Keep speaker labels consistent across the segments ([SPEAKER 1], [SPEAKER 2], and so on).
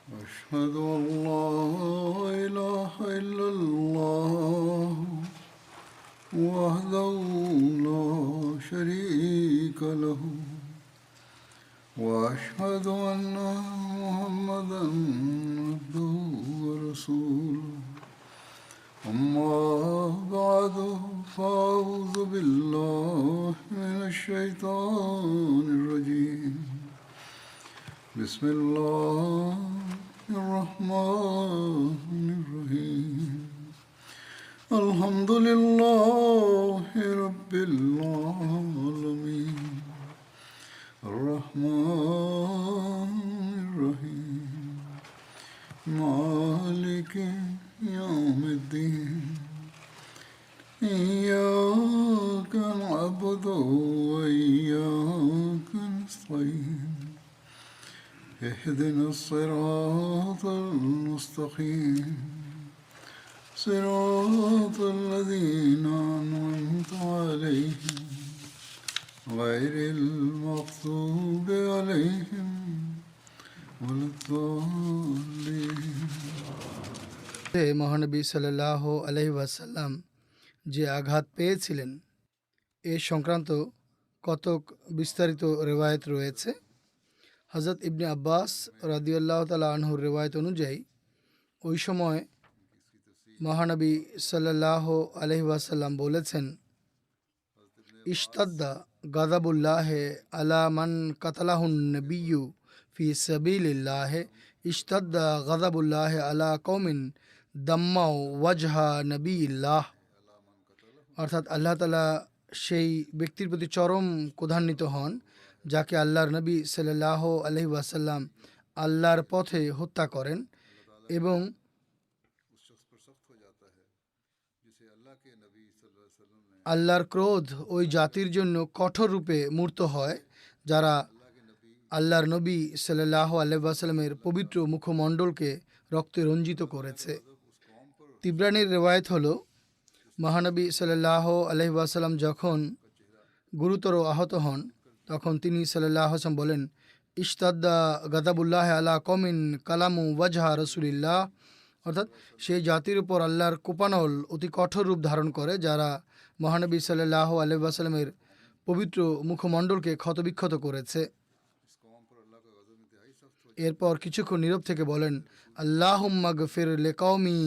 [SPEAKER 1] أشهد أن لا إله إلا الله وحده لا شريك له وأشهد أن محمدا عبده ورسوله أما بعد فأعوذ بالله من الشيطان الرجيم بسم الله الرحمن الرحيم الحمد لله رب العالمين الرحمن الرحيم مالك يوم الدين إياك نعبد وإياك نستعين اهدنا الصراط المستقيم صراط الذين أنعمت عليهم غير المغضوب عليهم ولا الضالين
[SPEAKER 2] মহানবী সাল্লাল্লাহু আলাইহি ওয়াসাল্লাম যে আঘাত পেয়েছিলেন এ সংক্রান্ত কতক বিস্তারিত রেওয়ায়েত রয়েছে। হযরত ইবনে আব্বাস রাদিয়াল্লাহু তাআলা আনহুর রেওয়ায়েত অনুযায়ী ওই সময় মহানবী সাল্লাল্লাহু আলাইহি ওয়াসাল্লাম বলেছেন, ইশতাদ্দা গাযাবুল্লাহ আলা মান কাতালাহুন নবিয়্যু ফি সাবিলিল্লাহ ইশতাদ্দা গাযাবুল্লাহ আলা কওমিন দাম্মাউ ওয়াজহা নবিয়্যিল্লাহ। অর্থাৎ আল্লাহ তাআলা সেই ব্যক্তির প্রতি চরম ক্রোধান্বিত হন যাকে আল্লাহর নবী সাল্লাল্লাহু আলাইহি ওয়াসাল্লাম আল্লাহর পথে হত্যা করেন, এবং আল্লাহর ক্রোধ ওই জাতির জন্য কঠোর রূপে মূর্ত হয় যারা আল্লাহর নবী সাল্লাল্লাহু আলাইহি ওয়াসাল্লামের পবিত্র মুখমণ্ডলকে রক্তে রঞ্জিত করেছে। তিবরানির রেওয়ায়েত হলো, মহানবী সাল্লাল্লাহু আলাইহি ওয়াসাল্লাম যখন গুরুতর আহত হন তখন তিনি সাল্লাল্লাহু আলাইহি ওয়াসাল্লাম বলেন, ইশতাদ্দা গাযাবুল্লাহ আলা কওমিন কালামু ওয়াজহা রাসূলিল্লাহ। অর্থাৎ সেই জাতির উপর আল্লাহর কোপানল অতি কঠোর রূপ ধারণ করে যারা মহানবী সাল্লাল্লাহু আলাইহি ওয়াসাল্লামের পবিত্র মুখমণ্ডলকে ক্ষতবিক্ষত করেছে। এরপর কিছুক্ষণ নীরব থেকে বলেন, আল্লাহুম্মা গফির লিকওমি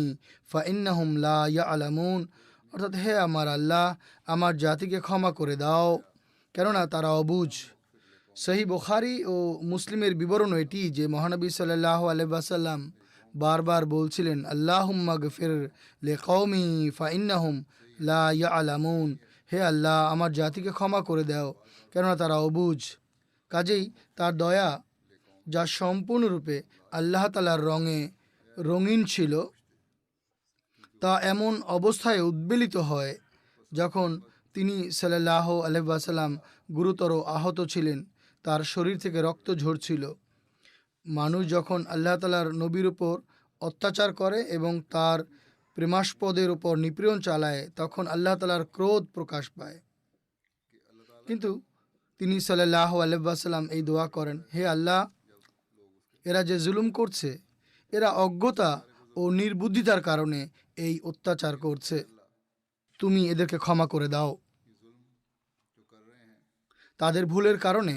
[SPEAKER 2] ফাইন্নাহুম লা ইয়ালামুন। অর্থাৎ হে আমার আল্লাহ, আমার জাতিকে ক্ষমা করে দাও, কেননা তারা অবুঝ। সহিহ বুখারী ও মুসলিমের বিবরণ এটি যে মহানবী সাল্লাল্লাহু আলাইহি ওয়াসাল্লাম বারবার বলছিলেন, আল্লাহুম্মা গফির লিকওমি ফাইন্নাহুম লা ইয়ালামুন। হে আল্লাহ, আমার জাতিকে ক্ষমা করে দাও, কেননা তারা অবুঝ। কাজেই তার দয়া, যা সম্পূর্ণরূপে আল্লাহ তাআলার রঙে রঙিন ছিল, তা এমন অবস্থায় উদ্বেলিত হয় যখন তিনি সাল্লাল্লাহু আলাইহি ওয়াসাল্লাম গুরুতর আহত ছিলেন, তার শরীর থেকে রক্ত ঝরছিল। মানুষ যখন আল্লাহ তাআলার নবীর উপর অত্যাচার করে এবং তার প্রেমাস্পদের উপর নিপীড়ন চালায় তখন আল্লাহ তাআলার ক্রোধ প্রকাশ পায়। কিন্তু তিনি সাল্লাল্লাহু আলাইহি ওয়াসাল্লাম এই দোয়া করেন, হে আল্লাহ, এরা যে জুলুম করছে, এরা অজ্ঞতা ও নির্বুদ্ধিতার কারণে এই অত্যাচার করছে, তুমি এদেরকে ক্ষমা করে দাও। তাদের ভুলের কারণে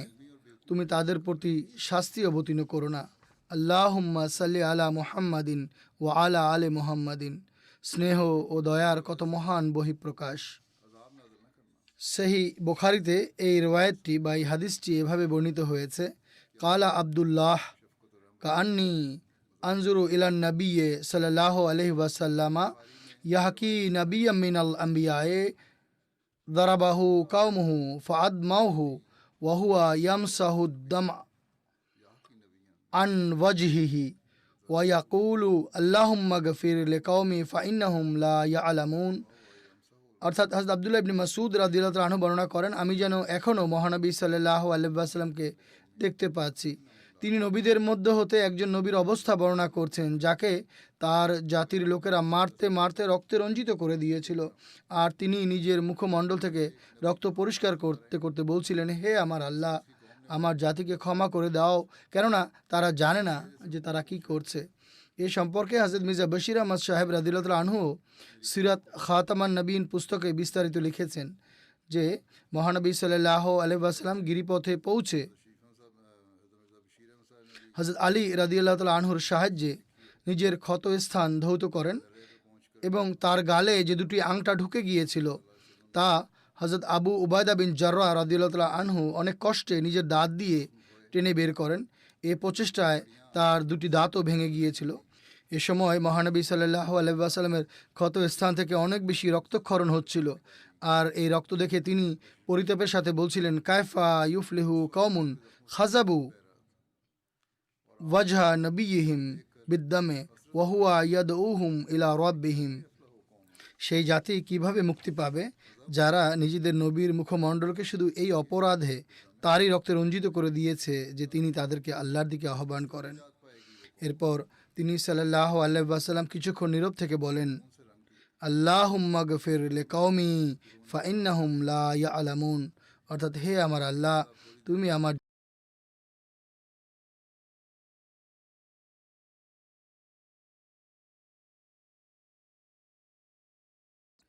[SPEAKER 2] তুমি তাদের প্রতি শাস্তি অবতীর্ণ করো না। আল্লাহুম্মা সাল্লি আলা মুহাম্মাদিন ওয়া আলা আলে মুহাম্মাদিন। স্নেহ ও দয়ার কত মহান বহিঃপ্রকাশ। সহিহ বুখারীতে এই রিওয়ায়াতটি বা এই হাদিসটি এভাবে বর্ণিত হয়েছে, কালা আব্দুল্লাহ কাআন্নি আনজুরু ইলান নবিয়্যি সাল্লাল্লাহু আলাইহি ওয়াসাল্লামা ইয়াহকি নবিয়্যাম মিনাল আমবিয়ায়ে দারাবাহু কাওমুহু ফাআদমাউহু ওয়া হুয়া ইয়ামসাহু দামআ আন ওয়াজহিহি ওয়া ইয়াকুলু আল্লাহুম্মা গফির লিকওমি ফাইন্নাহুম লা ইয়ালামুন। অর্থাৎ হযরত আব্দুল্লাহ ইবনে মাসউদ রাদিয়াল্লাহু তাআলা আনহু বর্ণনা করেন, আমি যেন এখনও মহানবী সাল্লাল্লাহু আলাইহি ওয়াসাল্লামকে দেখতে পাচ্ছি। তিনি নবীদের মধ্যে হতে একজন নবীর অবস্থা বর্ণনা করছেন যাকে তার জাতির লোকেরা মারতে মারতে রক্তে রঞ্জিত করে দিয়েছিল, আর তিনি নিজের মুখমণ্ডল থেকে রক্ত পরিষ্কার করতে করতে বলছিলেন, হে আমার আল্লাহ, আমার জাতিকে ক্ষমা করে দাও, কেননা তারা জানে না যে তারা কি করছে। এ সম্পর্কে হযরত মির্জা বশির আহমদ সাহেব রাদিয়াল্লাহু তাআলা আনহু সিরাত খাতামান নবীন পুস্তকে বিস্তারিত লিখেছেন যে মহানবী সাল্লাল্লাহু আলাইহি ওয়াসাল্লাম গিরিপথে পৌঁছে হযরত আলী রাদিয়াল্লাহু তাআলা আনহুর সাহায্যে নিজের ক্ষত স্থান ধৌত করেন এবং তার গালে যে দুটি আংটা ঢুকে গিয়েছিল তা হযরত আবু উবায়দা বিন জাররাহ রাদিয়াল্লাহু তাআলা আনহু অনেক কষ্টে নিজের দাঁত দিয়ে টেনে বের করেন। এ প্রচেষ্টায় তার দুটি দাঁতও ভেঙে গিয়েছিল। এ সময় মহানবী সাল্লাল্লাহু আলাইহি ওয়াসাল্লামের ক্ষত স্থান থেকে অনেক বেশি রক্তক্ষরণ হচ্ছিল, আর এই রক্ত দেখে তিনি পরিতাপের সাথে বলছিলেন, কায়ফা ইউফলিহু কওমুন খাযাবু ওয়াজহা নবিয়িহিম বিদ্দামে ওয়া হুয়া ইয়াদউহুম ইলা রাব্বিহিম। সেই জাতি কিভাবে মুক্তি পাবে যারা নিজেদের নবীর মুখমণ্ডলকে শুধু এই অপরাধে তারই রক্তে রঞ্জিত করে দিয়েছে যে তিনি তাদেরকে আল্লাহর দিকে আহ্বান করেন। এরপর তিনি সাল্লাল্লাহু আলাইহি ওয়াসাল্লাম কিছুক্ষণ নীরব থেকে বলেন, আল্লাহুম্মা গফির লিকাওমি ফাইন্নাহুম লা ইয়ালামুন, অর্থাৎ হে আমার আল্লাহ, তুমি আমার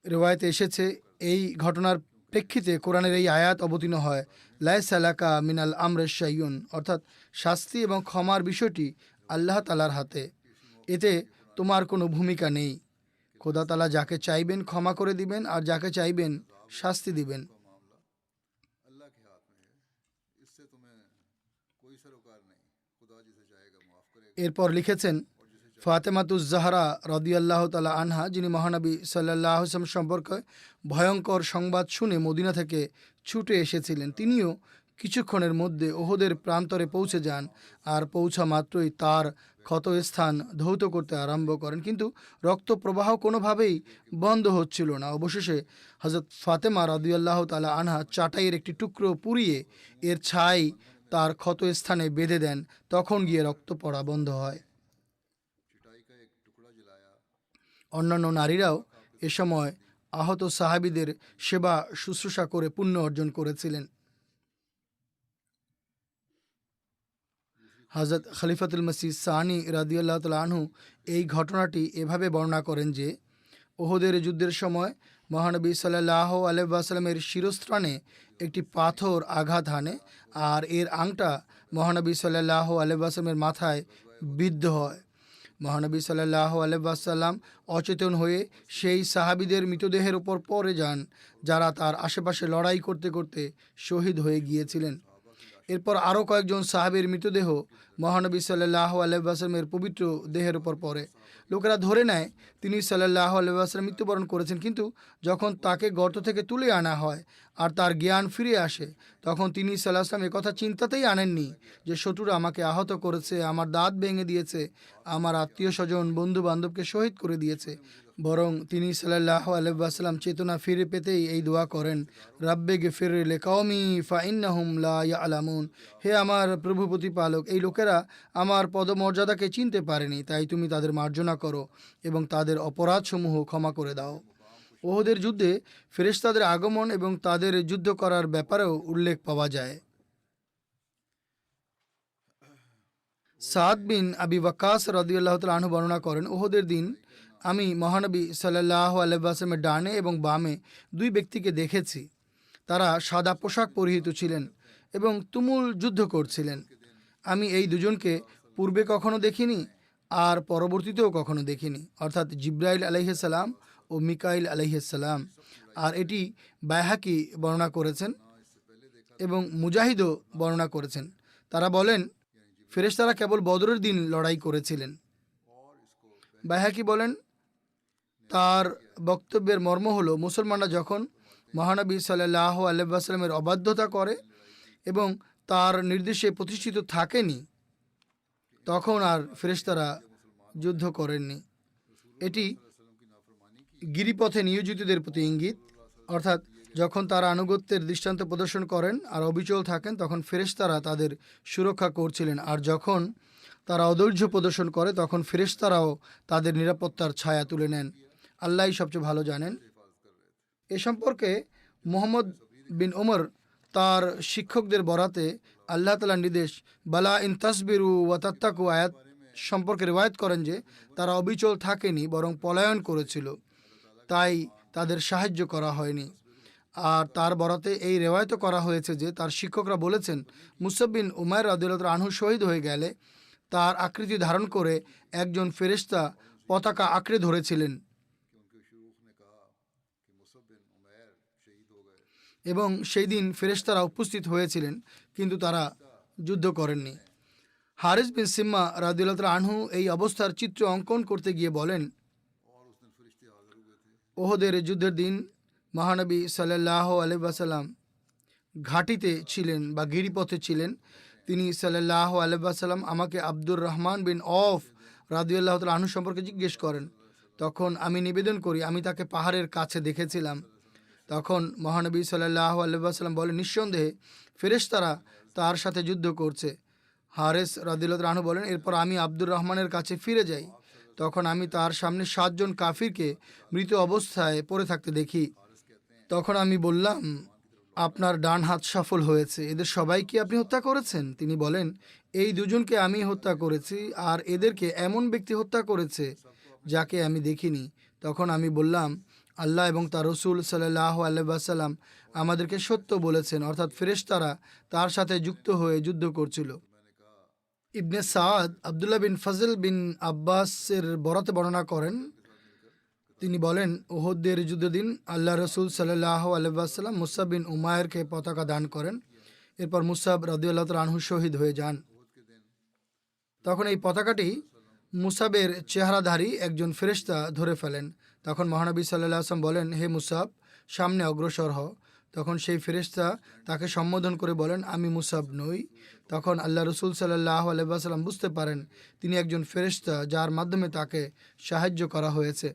[SPEAKER 2] রিওয়ায়েতে এসেছে এই ঘটনার প্রেক্ষিতে কোরআনের এই আয়াত অবতীর্ণ হয়, লাইসা লাকা মিনাল আমরে শাইউন, অর্থাৎ শাস্তি এবং ক্ষমার বিষয়টি আল্লাহ তাআলার হাতে, এতে তোমার কোনো ভূমিকা নেই। খোদা তাআলা যাকে চাইবেন ক্ষমা করে দিবেন আর যাকে চাইবেন শাস্তি দিবেন।
[SPEAKER 1] अल्लाह के हाथ में है, इससे तुम्हें कोई सरोकार नहीं। खुदा जिसे चाहेगा माफ करेगा।
[SPEAKER 2] এরপর লিখেছেন ফাতেমাতুজ জাহরা রাদিয়াল্লাহু তাআলা আনহা, যিনি মহানবী সাল্লাল্লাহু আলাইহি ওয়াসাল্লাম সম্পর্কে ভয়ঙ্কর সংবাদ শুনে মদিনা থেকে ছুটে এসেছিলেন, তিনিও কিছুক্ষণের মধ্যে ওহদের প্রান্তরে পৌঁছে যান আর পৌঁছা মাত্রই তার ক্ষতস্থান ধৌত করতে আরম্ভ করেন, কিন্তু রক্ত প্রবাহ কোনোভাবেই বন্ধ হচ্ছিল না। অবশেষে হযরত ফাতেমা রাদিয়াল্লাহু তাআলা আনহা চাটাইয়ের একটি টুকরো পুড়িয়ে এর ছাই তার ক্ষতস্থানে বেঁধে দেন, তখন গিয়ে রক্ত পড়া বন্ধ হয়।
[SPEAKER 1] चिटाई का एक टुकड़ा जलाया।
[SPEAKER 2] অন্যান্য নারীরাও এ সময় আহত সাহাবীদের সেবা শুশ্রূষা করে পুণ্য অর্জন করেছিলেন। হযরত খলিফাতুল মসিহ সানি রাদিয়াল্লাহু তাআলা আনহু এই ঘটনাটি এভাবে বর্ণনা করেন যে ওহদের যুদ্ধের সময় মহানবী সাল্লাল্লাহু আলাইহি ওয়াসাল্লামের শিরস্ত্রাণে একটি পাথর আঘাত হানে আর এর আংটা মহানবী সাল্লাল্লাহু আলাইহি ওয়াসাল্লামের মাথায় বিদ্ধ হয়। মহানবী সাল্লাল্লাহু আলাইহি ওয়াসাল্লাম অচেতন হয়ে সেই সাহাবীদের মৃতদেহের উপর পড়ে যান যারা তার আশেপাশে লড়াই করতে করতে শহীদ হয়ে গিয়েছিলেন। এরপর আরও কয়েকজন সাহাবীর মৃতদেহ মহানবী সাল্লাল্লাহু আলাইহি ওয়াসাল্লামের পবিত্র দেহের উপর পড়ে। লোকেরা ধরে নেয় তিনি সাল্লাল্লাহু আলাইহি ওয়াসাল্লাম মৃত্যুবরণ করেছেন, কিন্তু যখন তাকে গর্ত থেকে তুলে আনা হয় আর তার জ্ঞান ফিরে আসে, তখন তিনি সাল্লাল্লাহু আলাইহি ওয়াসাল্লাম একথা চিন্তাতেই আনেননি যে শত্রুরা আমাকে আহত করেছে, আমার দাঁত ভেঙে দিয়েছে, আমার আত্মীয় স্বজন বন্ধু বান্ধবকে শহীদ করে দিয়েছে। বরং তিনি সাল্লাল্লাহু আলাইহি ওয়াসাল্লাম চেতনা ফিরে পেতেই এই দোয়া করেন, রাব্বে গফির লিকাওমি ফাইন্নাহুম লা ইয়ালামুন, হে আমার প্রভু প্রতিপালক, এই লোকেরা আমার পদমর্যাদাকে চিনতে পারেনি, তাই তুমি তাদের মার্জনা করো এবং তাদের অপরাধসমূহ ক্ষমা করে দাও। ওহদের যুদ্ধে ফেরেশতাদের আগমন এবং তাদের যুদ্ধ করার ব্যাপারেও উল্লেখ পাওয়া যায়। সাদ বিন আবি ওয়াক্কাস রাদিয়াল্লাহু তাআলা আনহু বর্ণনা করেন, ওহদের দিন আমি মহানবী সাল্লাল্লাহু আলাইহি ওয়াসাল্লামের ডানে এবং বামে দুই ব্যক্তিকে দেখেছি। তারা সাদা পোশাক পরিহিত ছিলেন এবং তুমুল যুদ্ধ করছিলেন। আমি এই দুজনকে পূর্বে কখনো দেখিনি আর পরবর্তীতেও কখনো দেখিনি, অর্থাৎ জিব্রাইল আলাইহিস সালাম ও মিকাইল আলাইহিস সালাম। আর এটি বাইহাকি বর্ণনা করেছেন এবং মুজাহিদও বর্ণনা করেছেন। তারা বলেন ফেরেশতারা কেবল বদরের দিন লড়াই করেছিলেন। বাইহাকি বলেন তার বক্তব্যের মর্ম হলো, মুসলমানরা যখন মহানবী সাল্লাল্লাহু আলাইহি ওয়াসাল্লামের অবাধ্যতা করে এবং তার নির্দেশে প্রতিষ্ঠিত থাকেনি, তখন আর ফেরেশতারা যুদ্ধ করেননি। এটি গিরিপথে নিয়োজিতদের প্রতি ইঙ্গিত, অর্থাৎ যখন তারা আনুগত্যের দৃষ্টান্ত প্রদর্শন করেন আর অবিচল থাকেন তখন ফেরেশতারা তাদের সুরক্ষা করছিলেন, আর যখন তারা অধৈর্য প্রদর্শন করে তখন ফেরেশতারাও তাদের নিরাপত্তার ছায়া তুলে নেন। আল্লাহই সবচেয়ে ভালো জানেন। এ সম্পর্কে মোহাম্মদ বিন ওমর তার শিক্ষকদের বরাতে আল্লাহ তাআলার নির্দেশ বালা ইন তাসবিরু ওয়া তাত্তাকু আয়াত সম্পর্কে রিওয়ায়াত করেন যে তারা অবিচল থাকেনি বরং পলায়ন করেছিল, তাই তাদের সাহায্য করা হয়নি। আর তার বরাতে এই রেওয়ায়তও করা হয়েছে যে তার শিক্ষকরা বলেছেন মুসআব বিন উমাইর রাদিয়াল্লাহু আনহু শহীদ হয়ে গেলে তার আকৃতি ধারণ করে একজন ফেরেশতা পতাকা আঁকড়ে ধরেছিলেন এবং সেই দিন ফেরেশতারা উপস্থিত হয়েছিলেন, কিন্তু তারা যুদ্ধ করেননি। হারিস বিন সিম্মা রাদিয়াল্লাহু আনহু এই অবস্থার চিত্র অঙ্কন করতে গিয়ে বলেন, ওহদের যুদ্ধের দিন মহানবী সাল্লাল্লাহু আলাইহি ওয়াসাল্লাম ঘাটিতে ছিলেন বা গিরিপথে ছিলেন। তিনি সাল্লাল্লাহু আলাইহি ওয়াসাল্লাম আমাকে আব্দুর রহমান বিন অফ রাদিয়াল্লাহু তাআলা আনহু সম্পর্কে জিজ্ঞেস করেন। তখন আমি নিবেদন করি আমি তাকে পাহাড়ের কাছে দেখেছিলাম। তখন মহানবী সাল্লাল্লাহু আলাইহি ওয়াসাল্লাম বলেন, নিঃসন্দেহে ফেরেশতারা তার সাথে যুদ্ধ করছে। হারেস রাদিয়াল্লাহু তাআলা আনহু বলেন, এরপর আমি আব্দুর রহমানের কাছে ফিরে যাই। তখন আমি তার সামনে 7 জন কাফিরকে মৃত অবস্থায় পড়ে থাকতে দেখি। তখন আমি বললাম, আপনার ডান হাত সফল হয়েছে, এদের সবাইকে আপনি হত্যা করেছেন? তিনি বলেন, এই দুজনকে আমি হত্যা করেছি, আর এদেরকে এমন ব্যক্তি হত্যা করেছে যাকে আমি দেখিনি। তখন আমি বললাম, আল্লাহ এবং তার রসুল সাল্লাল্লাহু আলাইহি ওয়াসাল্লাম আমাদেরকে সত্য বলেছেন, অর্থাৎ ফেরেশতারা তার সাথে যুক্ত হয়ে যুদ্ধ করছিল। ইবনে সাদ আবদুল্লাহ বিন ফজল বিন আব্বাসের বরাতে বর্ণনা করেন, তিনি বলেন, উহুদের যুদ্ধের দিন আল্লাহ রসুল সাল্লাল্লাহু আলাইহি ওয়াসাল্লাম মুসআব বিন উমাইরকে পতাকা দান করেন। এরপর মুসআব রাদিয়াল্লাহু তাআলা আনহু শহীদ হয়ে যান। তখন এই পতাকাটি মুসআবের চেহারাধারী একজন ফেরেশতা ধরে ফেলেন। তখন মহানবী সাল্লাল্লাহু আলাইহি ওয়াসাল্লাম বলেন, হে মুসআব, সামনে অগ্রসর হও। তখন সেই ফেরেশতা তাকে সম্বোধন করে বলেন, আমি মুসআব নই। তখন আল্লাহ রসুল সাল্লাল্লাহু আলাইহি ওয়াসাল্লাম বুঝতে পারেন তিনি একজন ফেরেশতা যার মাধ্যমে তাকে সাহায্য করা হয়েছে।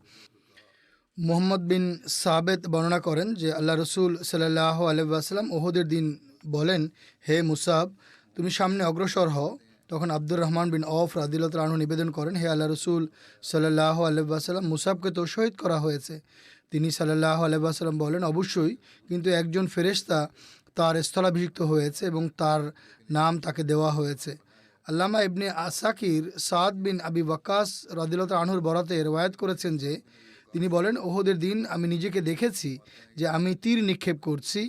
[SPEAKER 2] মুহাম্মদ বিন সাবেত বর্ণনা করেন যে আল্লাহ রসুল সাল্লাল্লাহু আলাইহি ওয়াসাল্লাম উহুদের দিন বলেন, হে মুসআব, তুমি সামনে অগ্রসর হও। তখন আব্দুর রহমান বিন অফ রাদিয়াল্লাহু তাআলা আনহু নিবেদন করেন, হে আল্লাহ রসুল সাল্লাল্লাহু আলাইহি ওয়াসাল্লাম, মুসআবকে তো শহীদ করা হয়েছে। তিনি সাল্লাল্লাহু আলাইহি ওয়াসাল্লাম বলেন, অবশ্যই, কিন্তু একজন ফেরেশতা তার স্থলাভিষিক্ত হয়েছে এবং তার নাম তাকে দেওয়া হয়েছে। আল্লামা ইবনে আসাকির সাদ বিন আবি ওয়াক্কাস রাদিয়াল্লাহু তাআলা আনহুর বরাতে রওয়ায়াত করেছেন যে তিনি বলেন, ওহদের দিন আমি নিজেকে দেখেছি যে আমি তীর নিক্ষেপ করছি,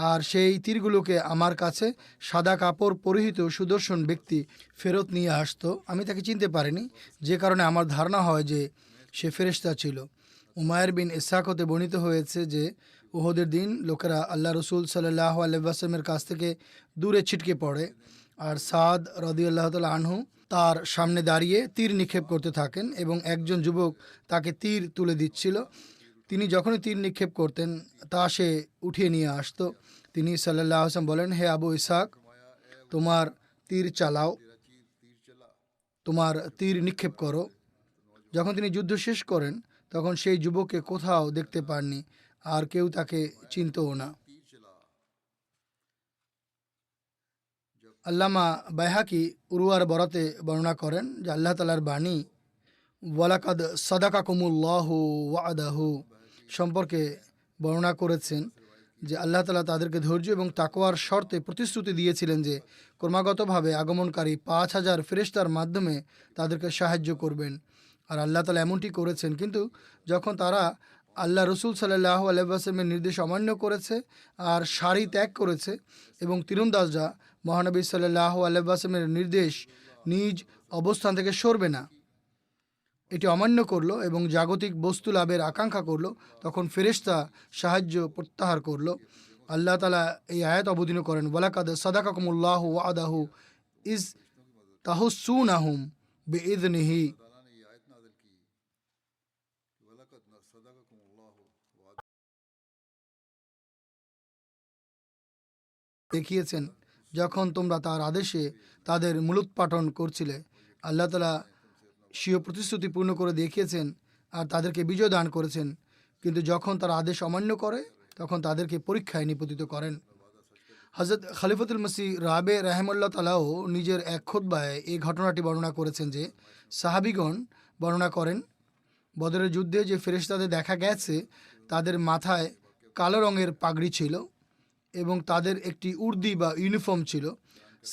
[SPEAKER 2] আর সেই তীরগুলোকে আমার কাছে সাদা কাপড় পরিহিত সুদর্শন ব্যক্তি ফেরত নিয়ে আসতো। আমি তাকে চিনতে পারিনি, যে কারণে আমার ধারণা হয় যে সে ফেরেশতা ছিল। উমায়ের বিন ইসহাক হতে বর্ণিত হয়েছে যে উহুদের দিন লোকেরা আল্লাহ রসুল সাল্লাল্লাহু আলাইহি ওয়াসাল্লামের কাছ থেকে দূরে ছিটকে পড়ে, আর সাদ রাদিয়াল্লাহু তাআলা আনহু তার সামনে দাঁড়িয়ে তীর নিক্ষেপ করতে থাকেন এবং একজন যুবক তাকে তীর তুলে দিচ্ছিল। তিনি যখনই তীর নিক্ষেপ করতেন তা সে উঠিয়ে নিয়ে আসতো। তিনি সাল্লাল্লাহু আলাইহি ওয়াসাল্লাম বলেন, হে আবু ইসহাক, তোমার তীর চালাও, তোমার তীর নিক্ষেপ করো। যখন তিনি যুদ্ধ শেষ করেন তখন সেই যুবককে কোথাও দেখতে পাননি, আর কেউ তাকে চিনতও না। আল্লামা বাইহাকি উরওয়ার বরাতে বর্ণনা করেন যে আল্লাহ তাআলার বাণী ওয়ালাকাদ সাদাকাকুমুল্লাহু ওয়াদাহু সম্পর্কে বর্ণনা করেছেন যে আল্লাহ তাআলা তাদেরকে ধৈর্য এবং তাকওয়ার শর্তে প্রতিশ্রুতি দিয়েছিলেন যে ক্রমাগতভাবে আগমনকারী 5000 ফেরেশতার মাধ্যমে তাদেরকে সাহায্য করবেন, আর আল্লাহ তাআলা এমনটি করেছেন। কিন্তু যখন তারা আল্লাহ রসুল সাল্লাল্লাহু আলাইহি ওয়াসাল্লামের নির্দেশ অমান্য করেছে আর সারি ত্যাগ করেছে এবং তীরন্দাজরা মহানবী সাল্লাল্লাহু আলাইহি ওয়াসাল্লামের নির্দেশ নিজ অবস্থান থেকে সরবে না, এটি অমান্য করলো এবং জাগতিক বস্তু লাভের আকাঙ্ক্ষা করলো, তখন ফেরেশতা সাহায্য প্রত্যাহার করলো। আল্লাহ তাআলা এই আয়াত অবতীর্ণ করেন, ওয়ালাকাদ সাদাকাকুমুল্লাহু ওয়াদাহু ইজ তাহুসুনাহুম বিইذনিহি। দেখিয়েছেন যখন তোমরা তার আদেশে তাদের মূলোৎপাটন করছিলে। আল্লাহ তাআলা স্বীয় প্রতিশ্রুতি পূর্ণ করে দেখিয়েছেন আর তাদেরকে বিজয় দান করেছেন, কিন্তু যখন তারা আদেশ অমান্য করে তখন তাদেরকে পরীক্ষায় নিপতিত করেন। হযরত খলিফাতুল মসিহ রাবে রাহিমাহুল্লাহ তাআলাও নিজের এক খুতবায় এই ঘটনাটি বর্ণনা করেছেন যে সাহাবীগণ বর্ণনা করেন, বদরের যুদ্ধে যে ফেরেশতাদের দেখা গেছে তাদের মাথায় কালো রঙের পাগড়ি ছিল এবং তাদের একটি উর্দি বা ইউনিফর্ম ছিল।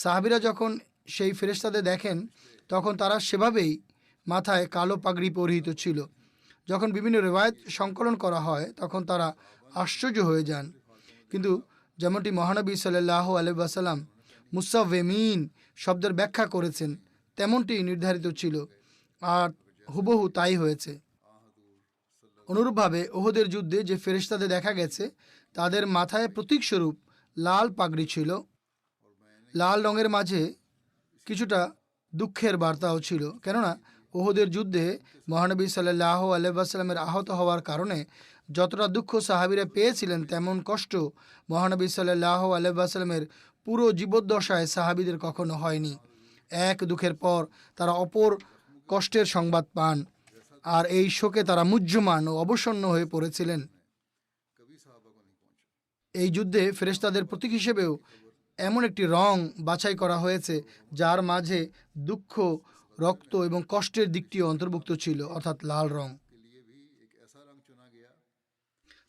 [SPEAKER 2] সাহাবিরা যখন সেই ফেরেশতাদের দেখেন তখন তারা সেভাবেই মাথায় কালো পাগড়ি পরিহিত ছিল। যখন বিভিন্ন রেওয়ায়েত সংকলন করা হয় তখন তারা আশ্চর্য হয়ে যান। কিন্তু যেমনটি মহানবী সাল্লাল্লাহু আলাইহি ওয়াসাল্লাম মুসাওয়েমিন শব্দের ব্যাখ্যা করেছেন তেমনটি নির্ধারিত ছিল আর হুবহু তাই হয়েছে। অনুরূপভাবে ওহদের যুদ্ধে যে ফেরেশতাদের দেখা গেছে তাদের মাথায় প্রতীকস্বরূপ লাল পাগড়ি ছিল। লাল রঙের মাঝে কিছুটা দুঃখের বার্তাও ছিল, কেননা ওহদের যুদ্ধে মহানবী সাল্লাল্লাহু আলাইহি ওয়াসাল্লামের আহত হওয়ার কারণে যতটা দুঃখ সাহাবীরা পেয়েছিলেন তেমন কষ্ট মহানবী সাল্লাল্লাহু আলাইহি ওয়াসাল্লামের পুরো জীবদ্দশায় সাহাবীদের কখনো হয়নি। এক দুঃখের পর তারা অপর কষ্টের সংবাদ পান আর এই শোকে তারা মুহ্যমান ও অবসন্ন হয়ে পড়েছিলেন। এই যুদ্ধে ফেরেশতাদের প্রতীক হিসেবেও এমন একটি রং বাছাই করা হয়েছে যার মাঝে দুঃখ, রক্ত এবং কষ্টের দিকটিও অন্তর্ভুক্ত ছিল, অর্থাৎ লাল রং।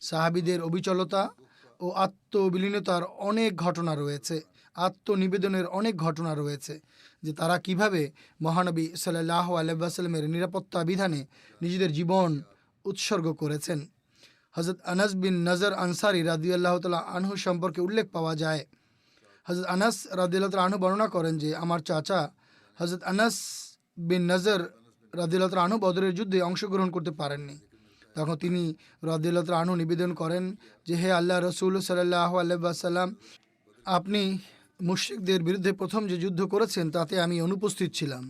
[SPEAKER 2] সাহাবীদের অবিচলতা ও আত্মবিলীনতার অনেক ঘটনা রয়েছে, আত্মনিবেদনের অনেক ঘটনা রয়েছে যে তারা কিভাবে মহানবী সাল্লাল্লাহু আলাইহি ওয়াসাল্লামের নিরাপত্তা বিধানে নিজেদের জীবন উৎসর্গ করেছেন। হযরত আনাস বিন নজর আনসারী রাদিয়াল্লাহু তাআলা আনহু সম্পর্কে উল্লেখ পাওয়া যায়। হযরত আনাস রাদিয়াল্লাহু তাআলা আনহু বর্ণনা করেন যে আমার চাচা হযরত আনাস বিন নজর রাদিয়াল্লাহু তাআলা আনহু বদরের যুদ্ধে অংশগ্রহণ করতে পারেননি। তখন তিনি রাদিয়াল্লাহু তাআলা আনহু নিবেদন করেন যে হে আল্লাহ রসুল সাল্লাল্লাহু আলাইহি ওয়াসাল্লাম, আপনি মুশরিকদের বিরুদ্ধে প্রথম যে যুদ্ধ করেছেন তাতে আমি অনুপস্থিত ছিলাম।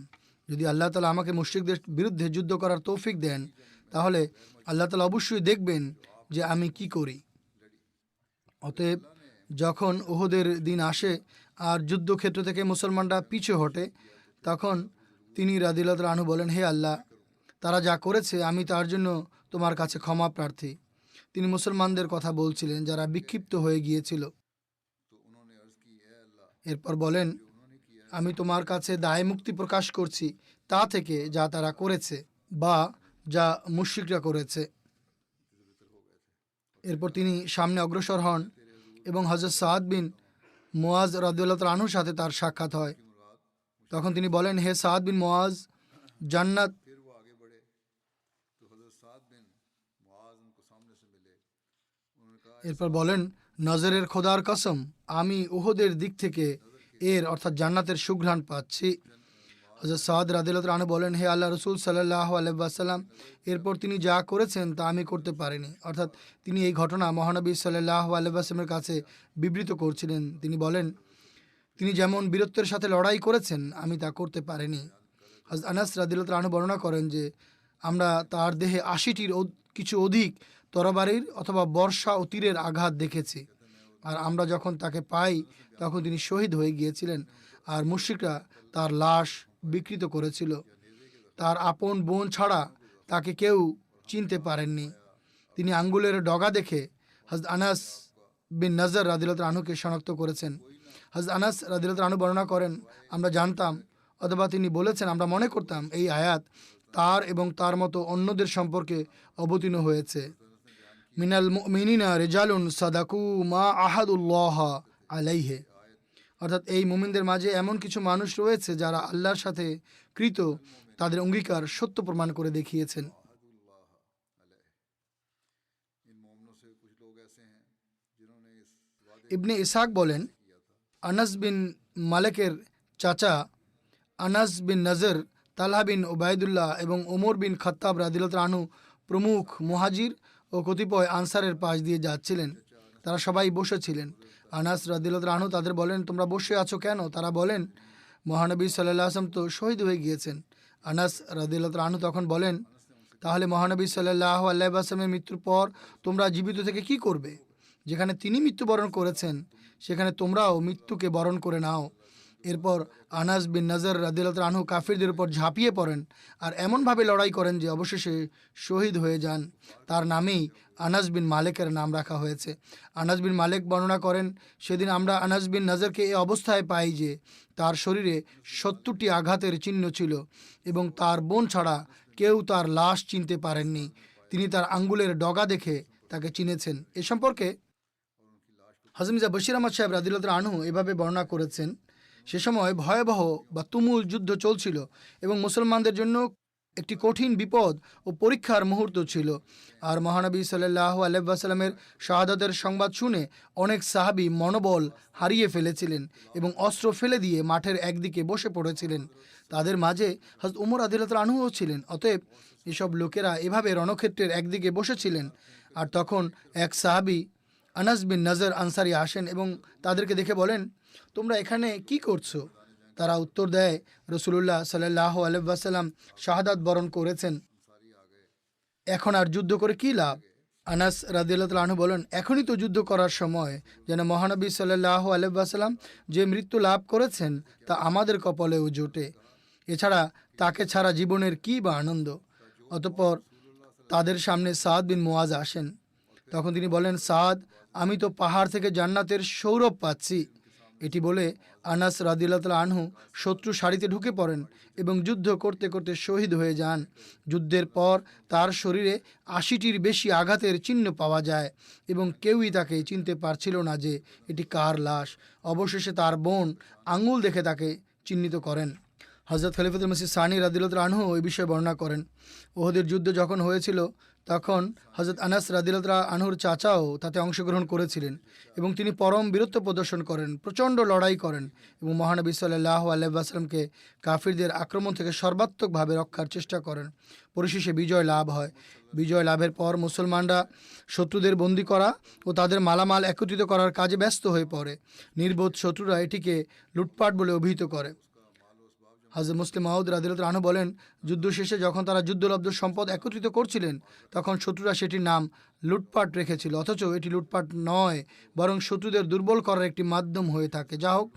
[SPEAKER 2] যদি আল্লাহ তাআলা আমাকে মুশরিকদের বিরুদ্ধে যুদ্ধ করার তৌফিক দেন তাহলে আল্লাহ তাআলা অবশ্যই দেখবেন যে আমি কি করি। অতএব যখন ওহদের দিন আসে আর যুদ্ধক্ষেত্র থেকে মুসলমানরা পিছু হটে তখন তিনি রাদিয়াল্লাহু তাআলা আনহু বলেন, হে আল্লাহ, তারা যা করেছে আমি তার জন্য তোমার কাছে ক্ষমা প্রার্থী। তিনি মুসলমানদের কথা বলছিলেন যারা বিক্ষিপ্ত হয়ে গিয়েছিল। এরপর বলেন, আমি তোমার কাছে দায় মুক্তি প্রকাশ করছি তা থেকে যা তারা করেছে বা যা মুশরিকরা করেছে। এরপর তিনি সামনে অগ্রসর হন এবং হযরত সাদ বিন মুআজ রাদিয়াল্লাহু তাআলা আনহুর সাথে তার সাক্ষাৎ হয়। তখন তিনি বলেন, হে সাদ বিন মুআজ, জান্নাত এরপর বলেন, নজরের খোদার কসম, আমি উহুদের দিক থেকে এর অর্থাৎ জান্নাতের সুঘ্রাণ পাচ্ছি। হযরত সাদ রাদিয়াল্লাহু তাআলা আনহু বলেন, হে আল্লাহ রসুল সাল্লাল্লাহু আলাইহি ওয়াসাল্লাম, এরপর তিনি যা করেছেন তা আমি করতে পারিনি। অর্থাৎ তিনি এই ঘটনা মহানবী সাল্লাল্লাহু আলাইহি ওয়াসাল্লামের কাছে বিবৃত করছিলেন। তিনি বলেন, তিনি যেমন বীরত্বের সাথে লড়াই করেছেন আমি তা করতে পারিনি। হযরত আনাস রাদিয়াল্লাহু তাআলা আনহু বর্ণনা করেন যে আমরা তার দেহে ৮০টির কিছু অধিক তরবারির অথবা বর্ষা ও তীরের আঘাত দেখেছি। আর আমরা যখন তাকে পাই তখন তিনি শহীদ হয়ে গিয়েছিলেন আর মুশরিকরা তার লাশ বিকৃত করেছিল। তার আপন বোন ছাড়া তাকে কেউ চিনতে পারেননি। তিনি আঙ্গুলের ডগা দেখে হযরত আনাস বিন নজর রাদিয়াল্লাহু তাআলা আনহুকে শনাক্ত করেছেন। হযরত আনাস রাদিয়াল্লাহু তাআলা আনহু বর্ণনা করেন, আমরা জানতাম অথবা তিনি বলেছেন আমরা মনে করতাম এই আয়াত তার এবং তার মতো অন্যদের সম্পর্কে অবতীর্ণ হয়েছে। মিনাল মুমিনিনা রিজালুন সাদাকু মা আহাদুল্লাহ আলাইহি, অর্থাৎ এই মুমিনদের মাঝে এমন কিছু মানুষ রয়েছে যারা আল্লাহর সাথে কৃত তাদের অঙ্গীকার সত্য প্রমাণ করে দেখিয়েছেন। ইবনে ইসহাক বলেন, আনাস বিন মালিকের চাচা আনাস বিন নজর, তালহা বিন ওবায়দুল্লাহ এবং ওমর বিন খাত্তাব রাদিয়াল্লাহু তাআলা আনহু প্রমুখ মুহাজির ও কতিপয় আনসারের পাশ দিয়ে যাচ্ছিলেন। তারা সবাই বসেছিলেন। আনাস রাদিয়াল্লাহু তাআলা আনহু তাদের বলেন, তোমরা বসে আছো কেন? তারা বলেন, মহানবী সাল্লাল্লাহু আলাইহি ওয়াসাল্লাম তো শহীদ হয়ে গিয়েছেন। আনাস রাদিয়াল্লাহু তাআলা আনহু তখন বলেন, তাহলে মহানবী সাল্লাল্লাহু আলাইহি ওয়াসাল্লামের মৃত্যুর পর তোমরা জীবিত থেকে কি করবে? যেখানে তিনি মৃত্যুবরণ করেছেন সেখানে তোমরাও মৃত্যুকে বরণ করে নাও। এরপর আনাস বিন নজর রাদিয়াল্লাহু তাআলা আনহু কাফিরদের উপর ঝাঁপিয়ে পড়েন আর এমনভাবে লড়াই করেন যে অবশেষে শহীদ হয়ে যান। তার নামেই আনাস বিন মালিকের নাম রাখা হয়েছে। আনাস বিন মালিক বর্ণনা করেন, সেদিন আমরা আনাস বিন নজরকে এই অবস্থায় পাই যে তার শরীরে ৭০টি আঘাতের চিহ্ন ছিল এবং তার বোন ছাড়া কেউ তার লাশ চিনতে পারেননি। তিনি তার আঙ্গুলের ডগা দেখে তাকে চিনেছেন। এ সম্পর্কে হযরত মির্জা বশির আহমদ সাহেব রাদিয়াল্লাহু তাআলা আনহু এভাবে বর্ণনা করেছেন, সে সময় ভয়াবহ বা তুমুল যুদ্ধ চলছিল এবং মুসলমানদের জন্য একটি কঠিন বিপদ ও পরীক্ষার মুহূর্ত ছিল। আর মহানবী সাল্লাল্লাহু আলাইহি ওয়াসাল্লামের শাহাদাতের সংবাদ শুনে অনেক সাহাবী মনোবল হারিয়ে ফেলেছিলেন এবং অস্ত্র ফেলে দিয়ে মাঠের একদিকে বসে পড়েছিলেন। তাদের মাঝে হযরত উমর রাদিয়াল্লাহু আনহুও ছিলেন। অতএব এসব লোকেরা এভাবে রণক্ষেত্রের একদিকে বসেছিলেন। আর তখন এক সাহাবী আনাস বিন নজর আনসারি আসেন এবং তাদেরকে দেখে বলেন, তোমরা এখানে কি করছো? তারা উত্তর দেয়, রাসূলুল্লাহ সাল্লাল্লাহু আলাইহি ওয়াসাল্লাম শাহাদাত বরণ করেছেন, এখন আর যুদ্ধ করে কি লাভ? আনাস রাদিয়াল্লাহু আনহু বলেন, এখনই তো যুদ্ধ করার সময়, যেন মহানবী সাল্লাল্লাহু আলাইহি ওয়াসাল্লাম যে মৃত্যু লাভ করেছেন তা আমাদের কপালেও জোটে। এছাড়া তাকে ছাড়া জীবনের কী বা আনন্দ। অতঃপর তাদের সামনে সাদ বিন মুয়াজ আসেন। তখন তিনি বলেন, সাদ, আমি তো পাহাড় থেকে জান্নাতের সৌরভ পাচ্ছি। এটি বলে আনাস রাদিয়াল্লাহু আনহু শত্রু সারিতে ঢুকে পড়েন এবং যুদ্ধ করতে করতে শহীদ হয়ে যান। যুদ্ধের পর তার শরীরে ৮০টির বেশি আঘাতের চিহ্ন পাওয়া যায় এবং কেউই তাকে চিনতে পারছিল না যে এটি কার লাশ। অবশেষে তার বোন আঙুল দেখে তাকে চিহ্নিত করেন। হযরত খলিফাতুল মসিহ সানি রাদিয়াল্লাহু আনহু এই বিষয়ে বর্ণনা করেন, ওহদের যুদ্ধ যখন হয়েছিল তখন হযরত আনাস রাদিয়াল্লাহু আনহুর চাচাও তাতে অংশগ্রহণ করেছিলেন এবং তিনি পরম বীরত্ব প্রদর্শন করেন, প্রচণ্ড লড়াই করেন এবং মহানবী সাল্লাল্লাহু আলাইহি ওয়াসাল্লামকে কাফিরদের আক্রমণ থেকে সর্বাত্মকভাবে রক্ষার চেষ্টা করেন। পরিশেষে বিজয় লাভ হয়। বিজয় লাভের পর মুসলমানরা শত্রুদের বন্দী করা ও তাদের মালামাল একত্রিত করার কাজে ব্যস্ত হয়ে পড়ে। নির্বোধ শত্রুরা এটিকে লুটপাট বলে অভিহিত করে। হযরত মুসলিম মাউদ রাদিয়াল্লাহু আনহু বলেন, যুদ্ধ শেষে যখন তারা যুদ্ধলব্ধ সম্পদ একত্রিত করছিলেন তখন শত্রুরা সেটির নাম লুটপাট রেখেছিল, অথচ এটি লুটপাট নয়, বরং শত্রুদের দুর্বল করার একটি মাধ্যম হয়ে থাকে। যা হোক,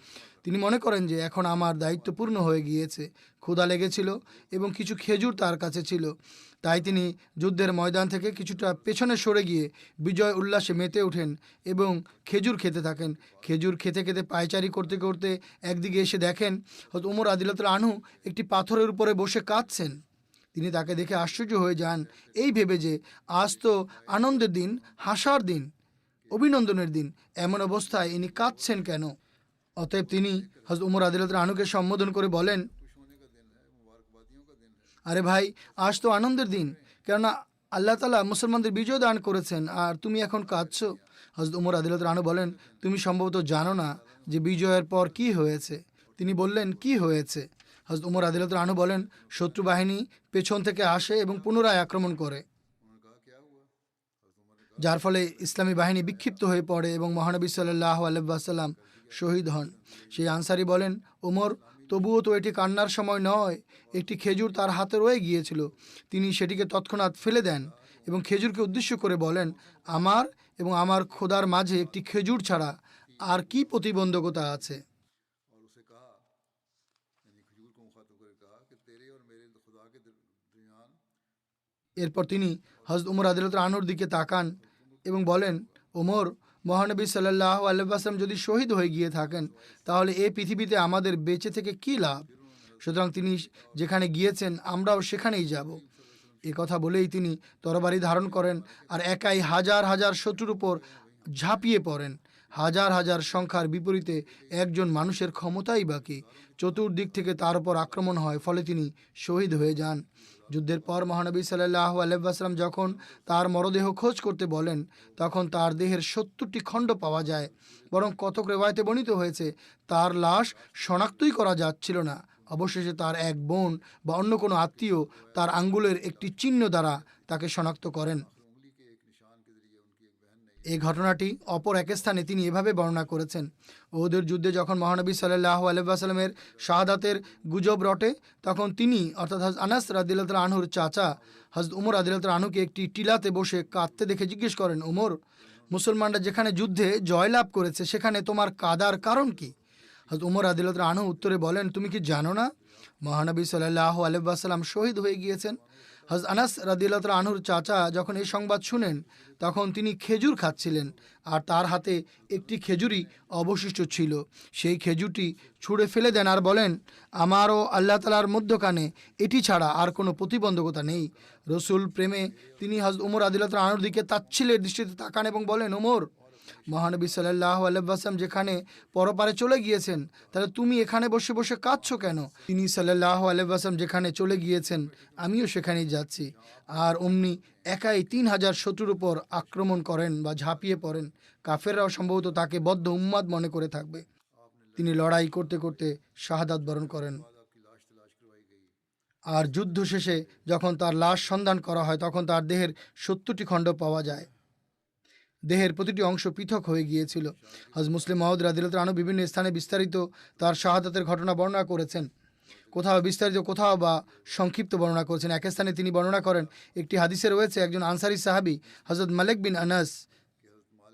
[SPEAKER 2] তিনি মনে করেন যে এখন আমার দায়িত্ব পূর্ণ হয়ে গিয়েছে। ক্ষুধা লেগেছিল এবং কিছু খেজুর তার কাছে ছিল, তাই তিনি যুদ্ধের ময়দান থেকে কিছুটা পেছনে সরে গিয়ে বিজয় উল্লাসে মেতে ওঠেন এবং খেজুর খেতে থাকেন। খেজুর খেতে খেতে পায়চারি করতে করতে একদিকে এসে দেখেন হযরত উমর রাদিয়াল্লাহু আনহু একটি পাথরের উপরে বসে কাঁদছেন। তিনি তাকে দেখে আশ্চর্য হয়ে যান, এই ভেবে যে আজ তো আনন্দের দিন, হাসার দিন, অভিনন্দনের দিন, এমন অবস্থায় ইনি কাঁদছেন কেন? অতএব তিনি হযরত উমর রাদিয়াল্লাহু আনহুকে সম্বোধন করে বলেন, আরে ভাই, আজ তো আনন্দের দিন, কেননা আল্লাহ তাআলা মুসলমানদের বিজয় দান করেছেন, আর তুমি এখন কাঁদছো। হযরত উমর রাদিয়াল্লাহু আনহু বলেন, তুমি সম্ভবত জানো না যে বিজয়ের পর কি হয়েছে। তিনি বললেন, কি হয়েছে? হযরত উমর রাদিয়াল্লাহু আনহু বলেন, শত্রু বাহিনী পেছন থেকে আসে এবং পুনরায় আক্রমণ করে, যার ফলে ইসলামী বাহিনী বিক্ষিপ্ত হয়ে পড়ে এবং মহানবী সাল্লাল্লাহু আলাইহি ওয়াসাল্লাম শহীদ হন। সেই আনসারী বলেন, ওমর, তবুও তো এটি কান্নার সময় নয়। একটি খেজুর তার হাতে রয়ে গিয়েছিল, তিনি সেটিকে তৎক্ষণাৎ ফেলে দেন এবং খেজুরকে উদ্দেশ্য করে বলেন, আমার এবং আমার খোদার মাঝে একটি খেজুর ছাড়া আর কি প্রতিবন্ধকতা আছে? এরপর তিনি হযরত উমর রাদিয়াল্লাহু আনহুর দিকে তাকান এবং বলেন, ওমর, মহানবী সাল্লাল্লাহু আলাইহি ওয়াসাল্লাম যদি শহীদ হয়ে গিয়ে থাকেন তাহলে এই পৃথিবীতে আমাদের বেঁচে থেকে কী লাভ? সুতরাং তিনি যেখানে গিয়েছেন আমরাও সেখানেই যাব। এ কথা বলেই তিনি তরবারি ধারণ করেন আর একাই হাজার হাজার শত্রুর উপর ঝাঁপিয়ে পড়েন। হাজার হাজার সংখ্যার বিপরীতে একজন মানুষের ক্ষমতাই বাকি। চতুর্দিক থেকে তার উপর আক্রমণ হয়, ফলে তিনি শহীদ হয়ে যান। যুদ্ধের পর মহানবী সাল্লাল্লাহু আলাইহি ওয়াসাল্লাম যখন তার মরদেহ খোঁজ করতে বলেন তখন তার দেহের ৭০টি খণ্ড পাওয়া যায়, বরং কতক রেওয়ায়েতে বর্ণিত হয়েছে তার লাশ শনাক্তই করা যাচ্ছিল না। অবশেষে তার এক বোন বা অন্য কোনো আত্মীয় তার আঙ্গুলের একটি চিহ্ন দ্বারা তাকে শনাক্ত করেন। এই ঘটনাটি অপর এক স্থানে তিনি এভাবে বর্ণনা করেছেন, ওহুদের যুদ্ধে যখন মহানবী সাল্লাল্লাহু আলাইহি ওয়াসাল্লামের শাহাদাতের গুজব রটে তখন তিনি অর্থাৎ হযরত আনাস রাদিয়াল্লাহু আনহুর চাচা হযরত উমর রাদিয়াল্লাহু আনহুকে একটি টিলাতে বসে কাঁদতে দেখে জিজ্ঞেস করেন, উমর, মুসলমানরা যেখানে যুদ্ধে জয়লাভ করেছে সেখানে তোমার কাঁদার কারণ কি? হযরত উমর রাদিয়াল্লাহু আনহু উত্তরে বলেন, তুমি কি জানো না মহানবী সাল্লাল্লাহু আলাইহি ওয়াসাল্লাম শহীদ হয়ে গিয়েছেন? হযরত আনাস রাদিয়াল্লাহু আনহুর চাচা যখন এই সংবাদ শুনেন তখন তিনি খেজুর খাচ্ছিলেন আর তার হাতে একটি খেজুরই অবশিষ্ট ছিল। সেই খেজুরটি ছুঁড়ে ফেলে দেন আর বলেন, আমারও আল্লাহ তাআলার মধ্যখানে এটি ছাড়া আর কোনো প্রতিবন্ধকতা নেই। রসুল প্রেমে তিনি হযরত উমর রাদিয়াল্লাহু আনহুর দিকে তাচ্ছিল্যের দৃষ্টিতে তাকান এবং বলেন, ওমর, মহানবী সাল্লাল্লাহু আলাইহি ওয়াসাল্লাম যেখানে পরপারে চলে গিয়েছেন, তাহলে তুমি এখানে বসে বসে কাঁদছো কেন? তিনি সাল্লাল্লাহু আলাইহি ওয়াসাল্লাম যেখানে চলে গিয়েছেন আমিও সেখানেই যাচ্ছি। আর অমনি একাই 3,000 শত্রুর উপর আক্রমণ করেন বা ঝাঁপিয়ে পড়েন। কাফেররাও সম্ভবত তাকে বদ্ধ উম্মাদ মনে করে থাকবে। তিনি লড়াই করতে করতে শাহাদাত বরণ করেন। আর যুদ্ধ শেষে যখন তার লাশ সন্ধান করা হয় তখন তার দেহের 70টি খণ্ড পাওয়া যায়। দেহের প্রতিটি অংশ পৃথক হয়ে গিয়েছিল। হযরত মুসলিম মাউদ রাদিয়াল্লাহু আনহু বিভিন্ন স্থানে বিস্তারিত তার শাহাদাতের ঘটনা বর্ণনা করেছেন। কোথাও বিস্তারিত, কোথাও বা সংক্ষিপ্ত বর্ণনা করেছেন। এক স্থানে তিনি বর্ণনা করেন, একটি হাদিসে রয়েছে একজন আনসারী সাহাবী হযরত মালিক বিন আনাস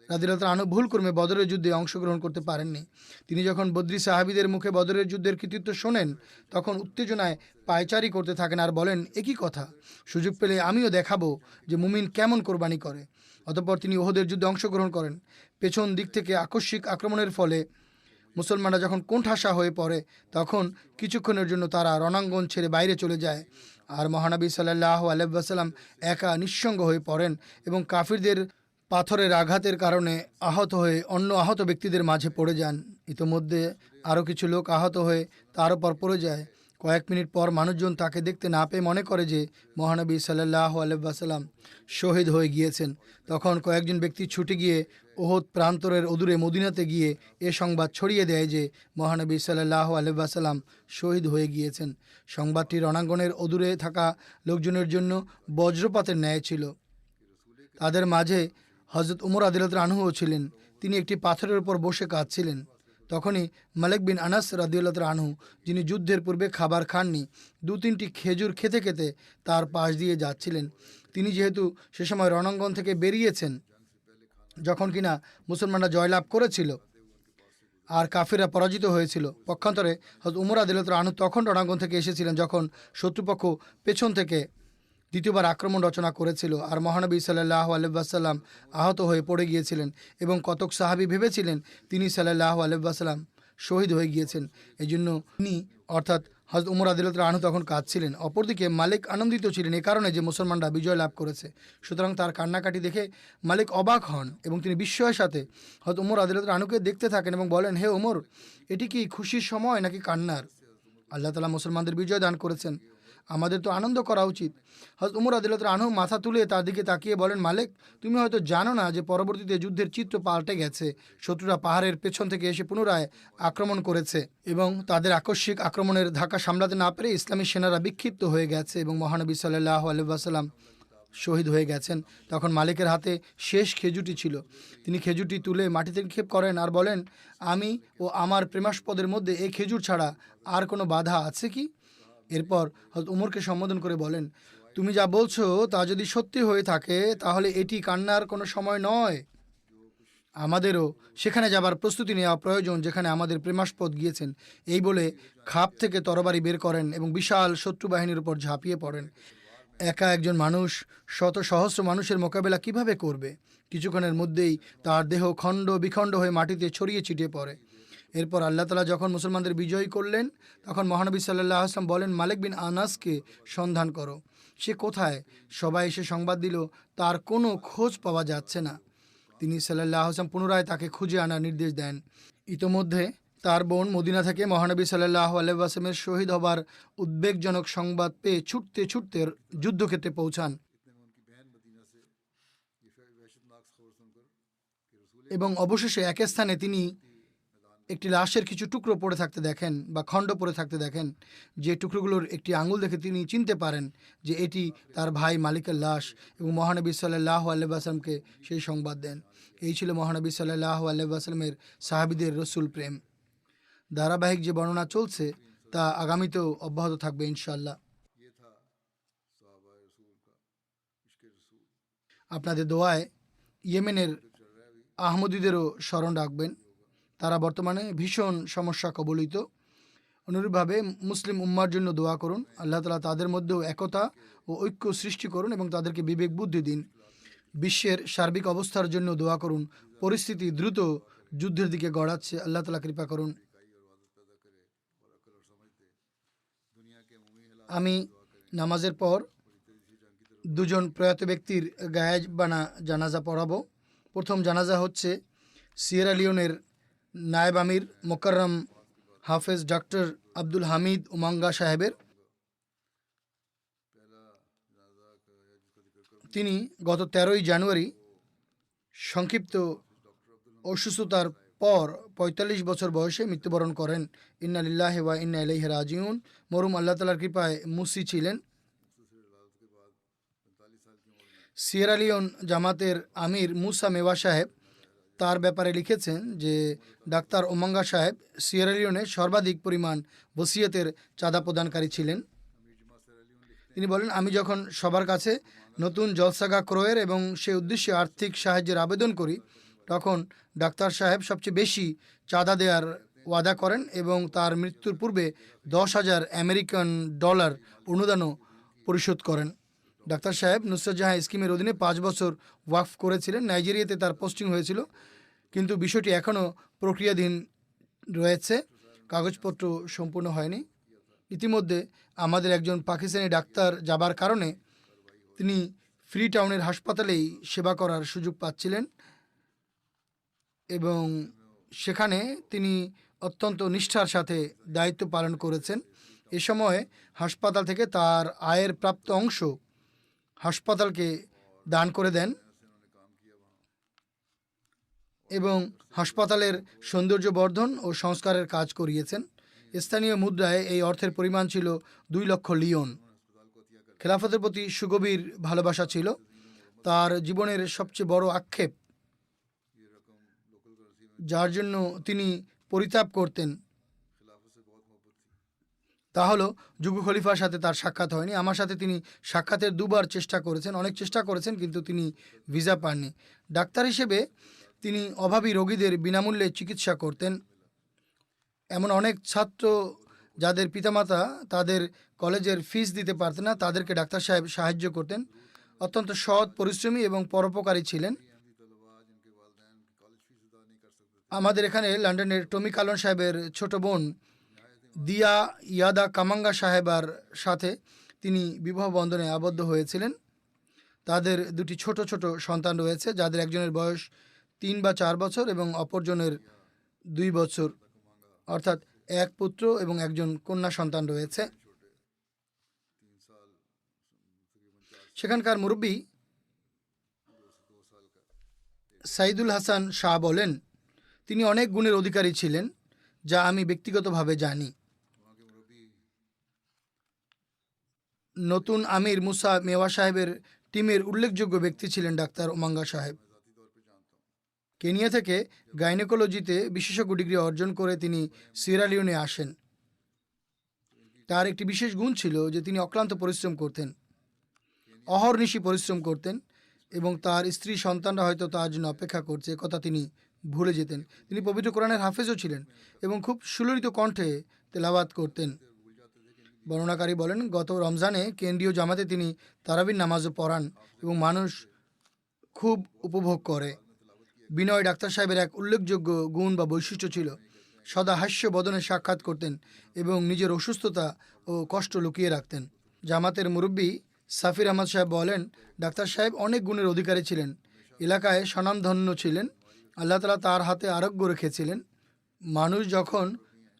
[SPEAKER 2] রাদিয়াল্লাহু আনহু ভুলক্রমে বদরের যুদ্ধে অংশগ্রহণ করতে পারেননি। তিনি যখন বদরি সাহাবীদের মুখে বদরের যুদ্ধের কৃতিত্ব শোনেন তখন উত্তেজনায় পায়চারি করতে থাকেন আর বলেন, একই কথা, সুযোগ পেলে আমিও দেখাবো যে মুমিন কেমন কোরবানি করে। অতঃপর তিনি ওহদের যুদ্ধে অংশগ্রহণ করেন। পেছন দিক থেকে আকস্মিক আক্রমণের ফলে মুসলমানরা যখন কোণঠাসা হয়ে পড়ে তখন কিছুক্ষণের জন্য তারা রণাঙ্গন ছেড়ে বাইরে চলে যায়। আর মহানবী সাল্লাল্লাহু আলাইহি ওয়াসাল্লাম একা নিঃসঙ্গ হয়ে পড়েন এবং কাফিরদের পাথরের আঘাতের কারণে আহত হয়ে অন্য আহত ব্যক্তিদের মাঝে পড়ে যান। ইতোমধ্যে আরও কিছু লোক আহত হয়ে তার উপর পড়ে যায়। কয়েক মিনিট পর মানুষজন তাকে দেখতে না পেয়ে মনে করে যে মহানবী সাল্লাল্লাহু আলাইহি ওয়াসাল্লাম শহীদ হয়ে গিয়েছেন। তখন কয়েকজন ব্যক্তি ছুটে গিয়ে ওহদ প্রান্তরের অদূরে মদিনাতে গিয়ে এ সংবাদ ছড়িয়ে দেয় যে মহানবী সাল্লাল্লাহু আলাইহি ওয়াসাল্লাম শহীদ হয়ে গিয়েছেন। সংবাদটি রণাঙ্গনের অদূরে থাকা লোকজনের জন্য বজ্রপাতের ন্যায় ছিল। তাদের মাঝে হযরত উমর রাদিয়াল্লাহু আনহুও ছিলেন। তিনি একটি পাথরের উপর বসে কাঁদছিলেন। তখনই মালিক বিন আনাস রাদিয়াল্লাহু আনহু, যিনি যুদ্ধের পূর্বে খাবার খাননি, 2-3টি খেজুর খেতে খেতে তার পাশ দিয়ে যাচ্ছিলেন। তিনি যেহেতু সে সময় রণাঙ্গন থেকে বেরিয়েছেন যখন কিনা মুসলমানরা জয়লাভ করেছিল আর কাফিররা পরাজিত হয়েছিল, পক্ষান্তরে হযরত উমর রাদিয়াল্লাহু আনহু তখন রণাঙ্গন থেকে এসেছিলেন যখন শত্রুপক্ষ পেছন থেকে দ্বিতীয়বার আক্রমণ রচনা করেছিল আর মহানবী সাল্লাল্লাহু আলাইহি ওয়াসাল্লাম আহত হয়ে পড়ে গিয়েছিলেন এবং কতক সাহাবী ভেবেছিলেন তিনি সাল্লাল্লাহু আলাইহি ওয়াসাল্লাম শহীদ হয়ে গিয়েছেন। এই জন্য তিনি অর্থাৎ হযরত উমর রাদিয়াল্লাহু আনহু তখন কাঁদছিলেন। অপরদিকে মালিক আনন্দিত ছিলেন এ কারণে যে মুসলমানরা বিজয় লাভ করেছে। সুতরাং তার কান্নাকাটি দেখে মালিক অবাক হন এবং তিনি বিস্ময়ের সাথে হযরত উমর রাদিয়াল্লাহু আনহুকে দেখতে থাকেন এবং বলেন, হে উমর, এটি কি খুশির সময় নাকি কান্নার? আল্লাহ তাআলা মুসলমানদের বিজয় দান করেছেন, আমাদের তো আনন্দ করা উচিত। হযরত উমর রাদিয়াল্লাহু আনহু মাথা তুলে তার দিকে তাকিয়ে বলেন, মালিক, তুমি হয়তো জানো না যে পরবর্তীতে যুদ্ধের চিত্র পাল্টে গেছে। শত্রুরা পাহাড়ের পেছন থেকে এসে পুনরায় আক্রমণ করেছে এবং তাদের আকস্মিক আক্রমণের ধাক্কা সামলাতে না পেরে ইসলামী সেনারা বিক্ষিপ্ত হয়ে গেছে এবং মহানবী সাল্লাল্লাহু আলাইহি ওয়াসাল্লাম শহীদ হয়ে গেছেন। তখন মালিকের হাতে শেষ খেজুরটি ছিল। তিনি খেজুরটি তুলে মাটিতে নিক্ষেপ করেন আর বলেন, আমি ও আমার প্রেমাস্পদের মধ্যে এই খেজুর ছাড়া আর কোনো বাধা আছে কি? এরপর হযরত উমরকে সম্বোধন করে বলেন, তুমি যা বলছো তা যদি সত্যি হয়ে থাকে তাহলে এটি কান্নার কোনো সময় নয়। আমাদেরও সেখানে যাবার প্রস্তুতি নেওয়া প্রয়োজন যেখানে আমাদের প্রেমাস্পদ গিয়েছেন। এই বলে খাপ থেকে তরবারি বের করেন এবং বিশাল শত্রু বাহিনীর উপর ঝাঁপিয়ে পড়েন। একা একজন মানুষ শত সহস্র মানুষের মোকাবেলা কিভাবে করবে? কিছুক্ষণের মধ্যেই তার দেহ খণ্ড বিখণ্ড হয়ে মাটিতে ছড়িয়ে ছিটিয়ে পড়ে। এরপর আল্লাহ তাআলা যখন মুসলমানদের বিজয়ী করলেন তখন মহানবী সাল্লাল্লাহু আলাইহি ওয়াসাল্লাম বলেন, মালিক বিন আনাসকে সন্ধান করো, সে কোথায়? সবাই এসে সংবাদ দিল তার কোনো খোঁজ পাওয়া যাচ্ছে না। তিনি সাল্লাল্লাহু আলাইহি ওয়াসাল্লাম পুনরায় তাকে খুঁজে আনার নির্দেশ দেন। ইতোমধ্যে তার বোন মদিনা থেকে মহানবী সাল্লাল্লাহু আলাইহি ওয়াসাল্লামের শহীদ হবার উদ্বেগজনক সংবাদ পেয়ে ছুটতে ছুটতে যুদ্ধক্ষেত্রে পৌঁছান এবং অবশেষে এক স্থানে তিনি একটি লাশের কিছু টুকরো পড়ে থাকতে দেখেন বা খণ্ড পড়ে থাকতে দেখেন। যে টুকরোগুলোর একটি আঙুল দেখে তিনি চিনতে পারেন যে এটি তার ভাই মালিকের লাশ এবং মহানবী সাল্লাল্লাহু আলাইহি ওয়াসাল্লামকে সেই সংবাদ দেন। এই ছিল মহানবী সাল্লাল্লাহু আলাইহি ওয়াসাল্লামের সাহাবীদের রসুল প্রেম। ধারাবাহিক যে বর্ণনা চলছে তা আগামীতেও অব্যাহত থাকবে ইনশাআল্লাহ। আপনাদের দোয়ায় ইয়েমেনের আহমদীদেরও স্মরণ রাখবেন। তারা বর্তমানে ভীষণ সমস্যা কবলিত। অনুরূপভাবে মুসলিম উম্মার জন্য দোয়া করুন। আল্লাহ তাআলা তাদের মধ্যেও একতা ও ঐক্য সৃষ্টি করুন এবং তাদেরকে বিবেক বুদ্ধি দিন। বিশ্বের সার্বিক অবস্থার জন্য দোয়া করুন। পরিস্থিতি দ্রুত যুদ্ধের দিকে গড়াচ্ছে, আল্লাহ তাআলা কৃপা করুন। আমি নামাজের পর দুজন প্রয়াত ব্যক্তির গায়েবানা জানাজা পড়াবো। প্রথম জানাজা হচ্ছে সিয়েরা লিওনের নায়েব আমির মোকাররম হাফেজ ডক্টর আব্দুল হামিদ উমাঙ্গা সাহেবের। তিনি গত 13ই জানুয়ারি সংক্ষিপ্ত অসুস্থতার পর 45 বছর বয়সে মৃত্যুবরণ করেন। ইন্না লিল্লাহি ওয়া ইন্না ইলাইহি রাজিউন। মরহুম আল্লাহ তাআলার কৃপায় মুসি ছিলেন। সিয়েরা লিওন জামাতের আমির মুসা মেওয়া সাহেব তার ব্যাপারে লিখেছেন যে ডাক্তার ওমাঙ্গা সাহেব সিয়েরা লিওনে সর্বাধিক পরিমাণ বসিয়তের চাঁদা প্রদানকারী ছিলেন। তিনি বলেন, আমি যখন সবার কাছে নতুন জলসাগা ক্রয়ের এবং সে উদ্দেশ্যে আর্থিক সাহায্যের আবেদন করি, তখন ডাক্তার সাহেব সবচেয়ে বেশি চাঁদা দেওয়ার ওয়াদা করেন এবং তার মৃত্যুর পূর্বে 10,000 আমেরিকান ডলার অনুদানও পরিশোধ করেন। ডাক্তার সাহেব নুসরাত জাহাঁ স্কিমের অধীনে 5 বছর ওয়াকফ করেছিলেন। নাইজেরিয়াতে তার পোস্টিং হয়েছিল, কিন্তু বিষয়টি এখনও প্রক্রিয়াধীন রয়েছে, কাগজপত্র সম্পূর্ণ হয়নি। ইতিমধ্যে আমাদের একজন পাকিস্তানি ডাক্তার যাবার কারণে তিনি ফ্রি টাউনের হাসপাতালেই সেবা করার সুযোগ পাচ্ছিলেন এবং সেখানে তিনি অত্যন্ত নিষ্ঠার সাথে দায়িত্ব পালন করেছেন। এ সময় হাসপাতাল থেকে তার আয়ের প্রাপ্ত অংশ হাসপাতালকে দান করে দেন এবং হাসপাতালের সৌন্দর্য বর্ধন ও সংস্কারের কাজ করিয়েছেন। স্থানীয় মুদ্রায় এই অর্থের পরিমাণ ছিল 2 লক্ষ লিওন। খেলাফতের প্রতি সুগভীর ভালোবাসা ছিল তার জীবনের সবচেয়ে বড় আক্ষেপ, যার জন্য তিনি পরিতাপ করতেন। তা হলো যুগ খলিফার সাথে তার সাক্ষাৎ হয়নি। আমার সাথে তিনি সাক্ষাতের 2বার চেষ্টা করেছেন, অনেক চেষ্টা করেছেন, কিন্তু তিনি ভিসা পাননি। ডাক্তার হিসেবে তিনি অভাবী রোগীদের বিনামূল্যে চিকিৎসা করতেন। এমন অনেক ছাত্র যাদের পিতামাতা তাদের কলেজের ফিস দিতে পারতেন না, তাদেরকে ডাক্তার সাহেব সাহায্য করতেন। অত্যন্ত সৎ, পরিশ্রমী এবং পরোপকারী ছিলেন। আমাদের এখানে লন্ডনের টমি কালন সাহেবের ছোট বোন দিয়া ইয়াদা কামাঙ্গা সাহেবার সাথে তিনি বিবাহ বন্ধনে আবদ্ধ হয়েছিলেন। তাদের 2টি ছোট ছোট সন্তান রয়েছে, যাদের একজনের বয়স 3 বা 4 বছর এবং অপরজনের 2 বছর, অর্থাৎ এক পুত্র এবং একজন কন্যা সন্তান রয়েছে। সেখানকার মুরব্বী সাইদুল হাসান শাহ বলেন, তিনি অনেক গুণের অধিকারী ছিলেন, যা আমি ব্যক্তিগতভাবে জানি। নতুন আমির মুসা মেওয়া সাহেবের টিমের উল্লেখযোগ্য ব্যক্তি ছিলেন ডাক্তার ওমাঙ্গা সাহেব। কেনিয়া থেকে গাইনোকোলজিতে বিশেষজ্ঞ ডিগ্রি অর্জন করে তিনি সিয়েরা লিওনে আসেন। তার একটি বিশেষ গুণ ছিল যে তিনি অক্লান্ত পরিশ্রম করতেন, অহর্নিশি পরিশ্রম করতেন এবং তার স্ত্রী সন্তানরা হয়তো তার জন্য অপেক্ষা করছে কথা তিনি ভুলে যেতেন। তিনি পবিত্র কোরআনের হাফেজও ছিলেন এবং খুব সুললিত কণ্ঠে তেলাওয়াত করতেন। বর্ণনাকারী বলেন, গত রমজানে কেন্দ্রীয় জামাতে তিনি তারাবির নামাজও পড়ান এবং মানুষ খুব উপভোগ করে। বিনয় ডাক্তার সাহেবের এক উল্লেখযোগ্য গুণ বা বৈশিষ্ট্য ছিল, সদা হাস্য বদনে সাক্ষাৎ করতেন এবং নিজের অসুস্থতা ও কষ্ট লুকিয়ে রাখতেন। জামাতের মুরব্বী সাফির আহমদ সাহেব বলেন, ডাক্তার সাহেব অনেক গুণের অধিকারী ছিলেন, এলাকায় স্বনামধন্য ছিলেন। আল্লাহ তাআলা তার হাতে আরোগ্য রেখেছিলেন। মানুষ যখন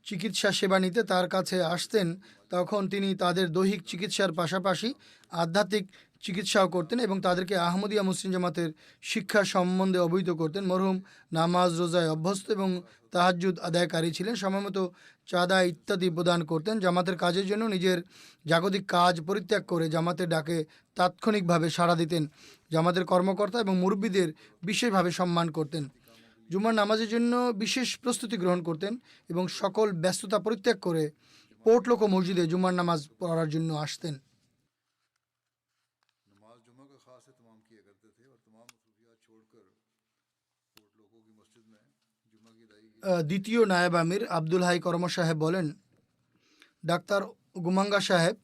[SPEAKER 2] চিকিৎসা সেবা নিতে তার কাছে আসতেন, তখন তিনি তাদের দৈহিক চিকিৎসার পাশাপাশি আধ্যাত্মিক চিকিৎসাও করতেন এবং তাদেরকে আহমদিয়া মুসলিম জামাতের শিক্ষা সম্বন্ধে অবহিত করতেন। মরহুম নামাজ রোজায় অভ্যস্ত এবং তাহাজ্জুদ আদায়কারী ছিলেন। সময়মতো চাঁদা ইত্যাদি প্রদান করতেন। জামাতের কাজের জন্য নিজের জাগতিক কাজ পরিত্যাগ করে জামাতের ডাকে তাৎক্ষণিকভাবে সাড়া দিতেন। জামাতের কর্মকর্তা এবং মুরব্বীদের বিশেষভাবে সম্মান করতেন। জুমার নামাজের জন্য বিশেষ প্রস্তুতি গ্রহণ করতেন এবং সকল ব্যস্ততা পরিত্যাগ করে পোর্টলোক মসজিদে জুমার নামাজ পড়ার জন্য আসতেন। দ্বিতীয় নায়েব আমির আব্দুল হাই করম সাহেব বলেন, ডাক্তার গুমাঙ্গা সাহেব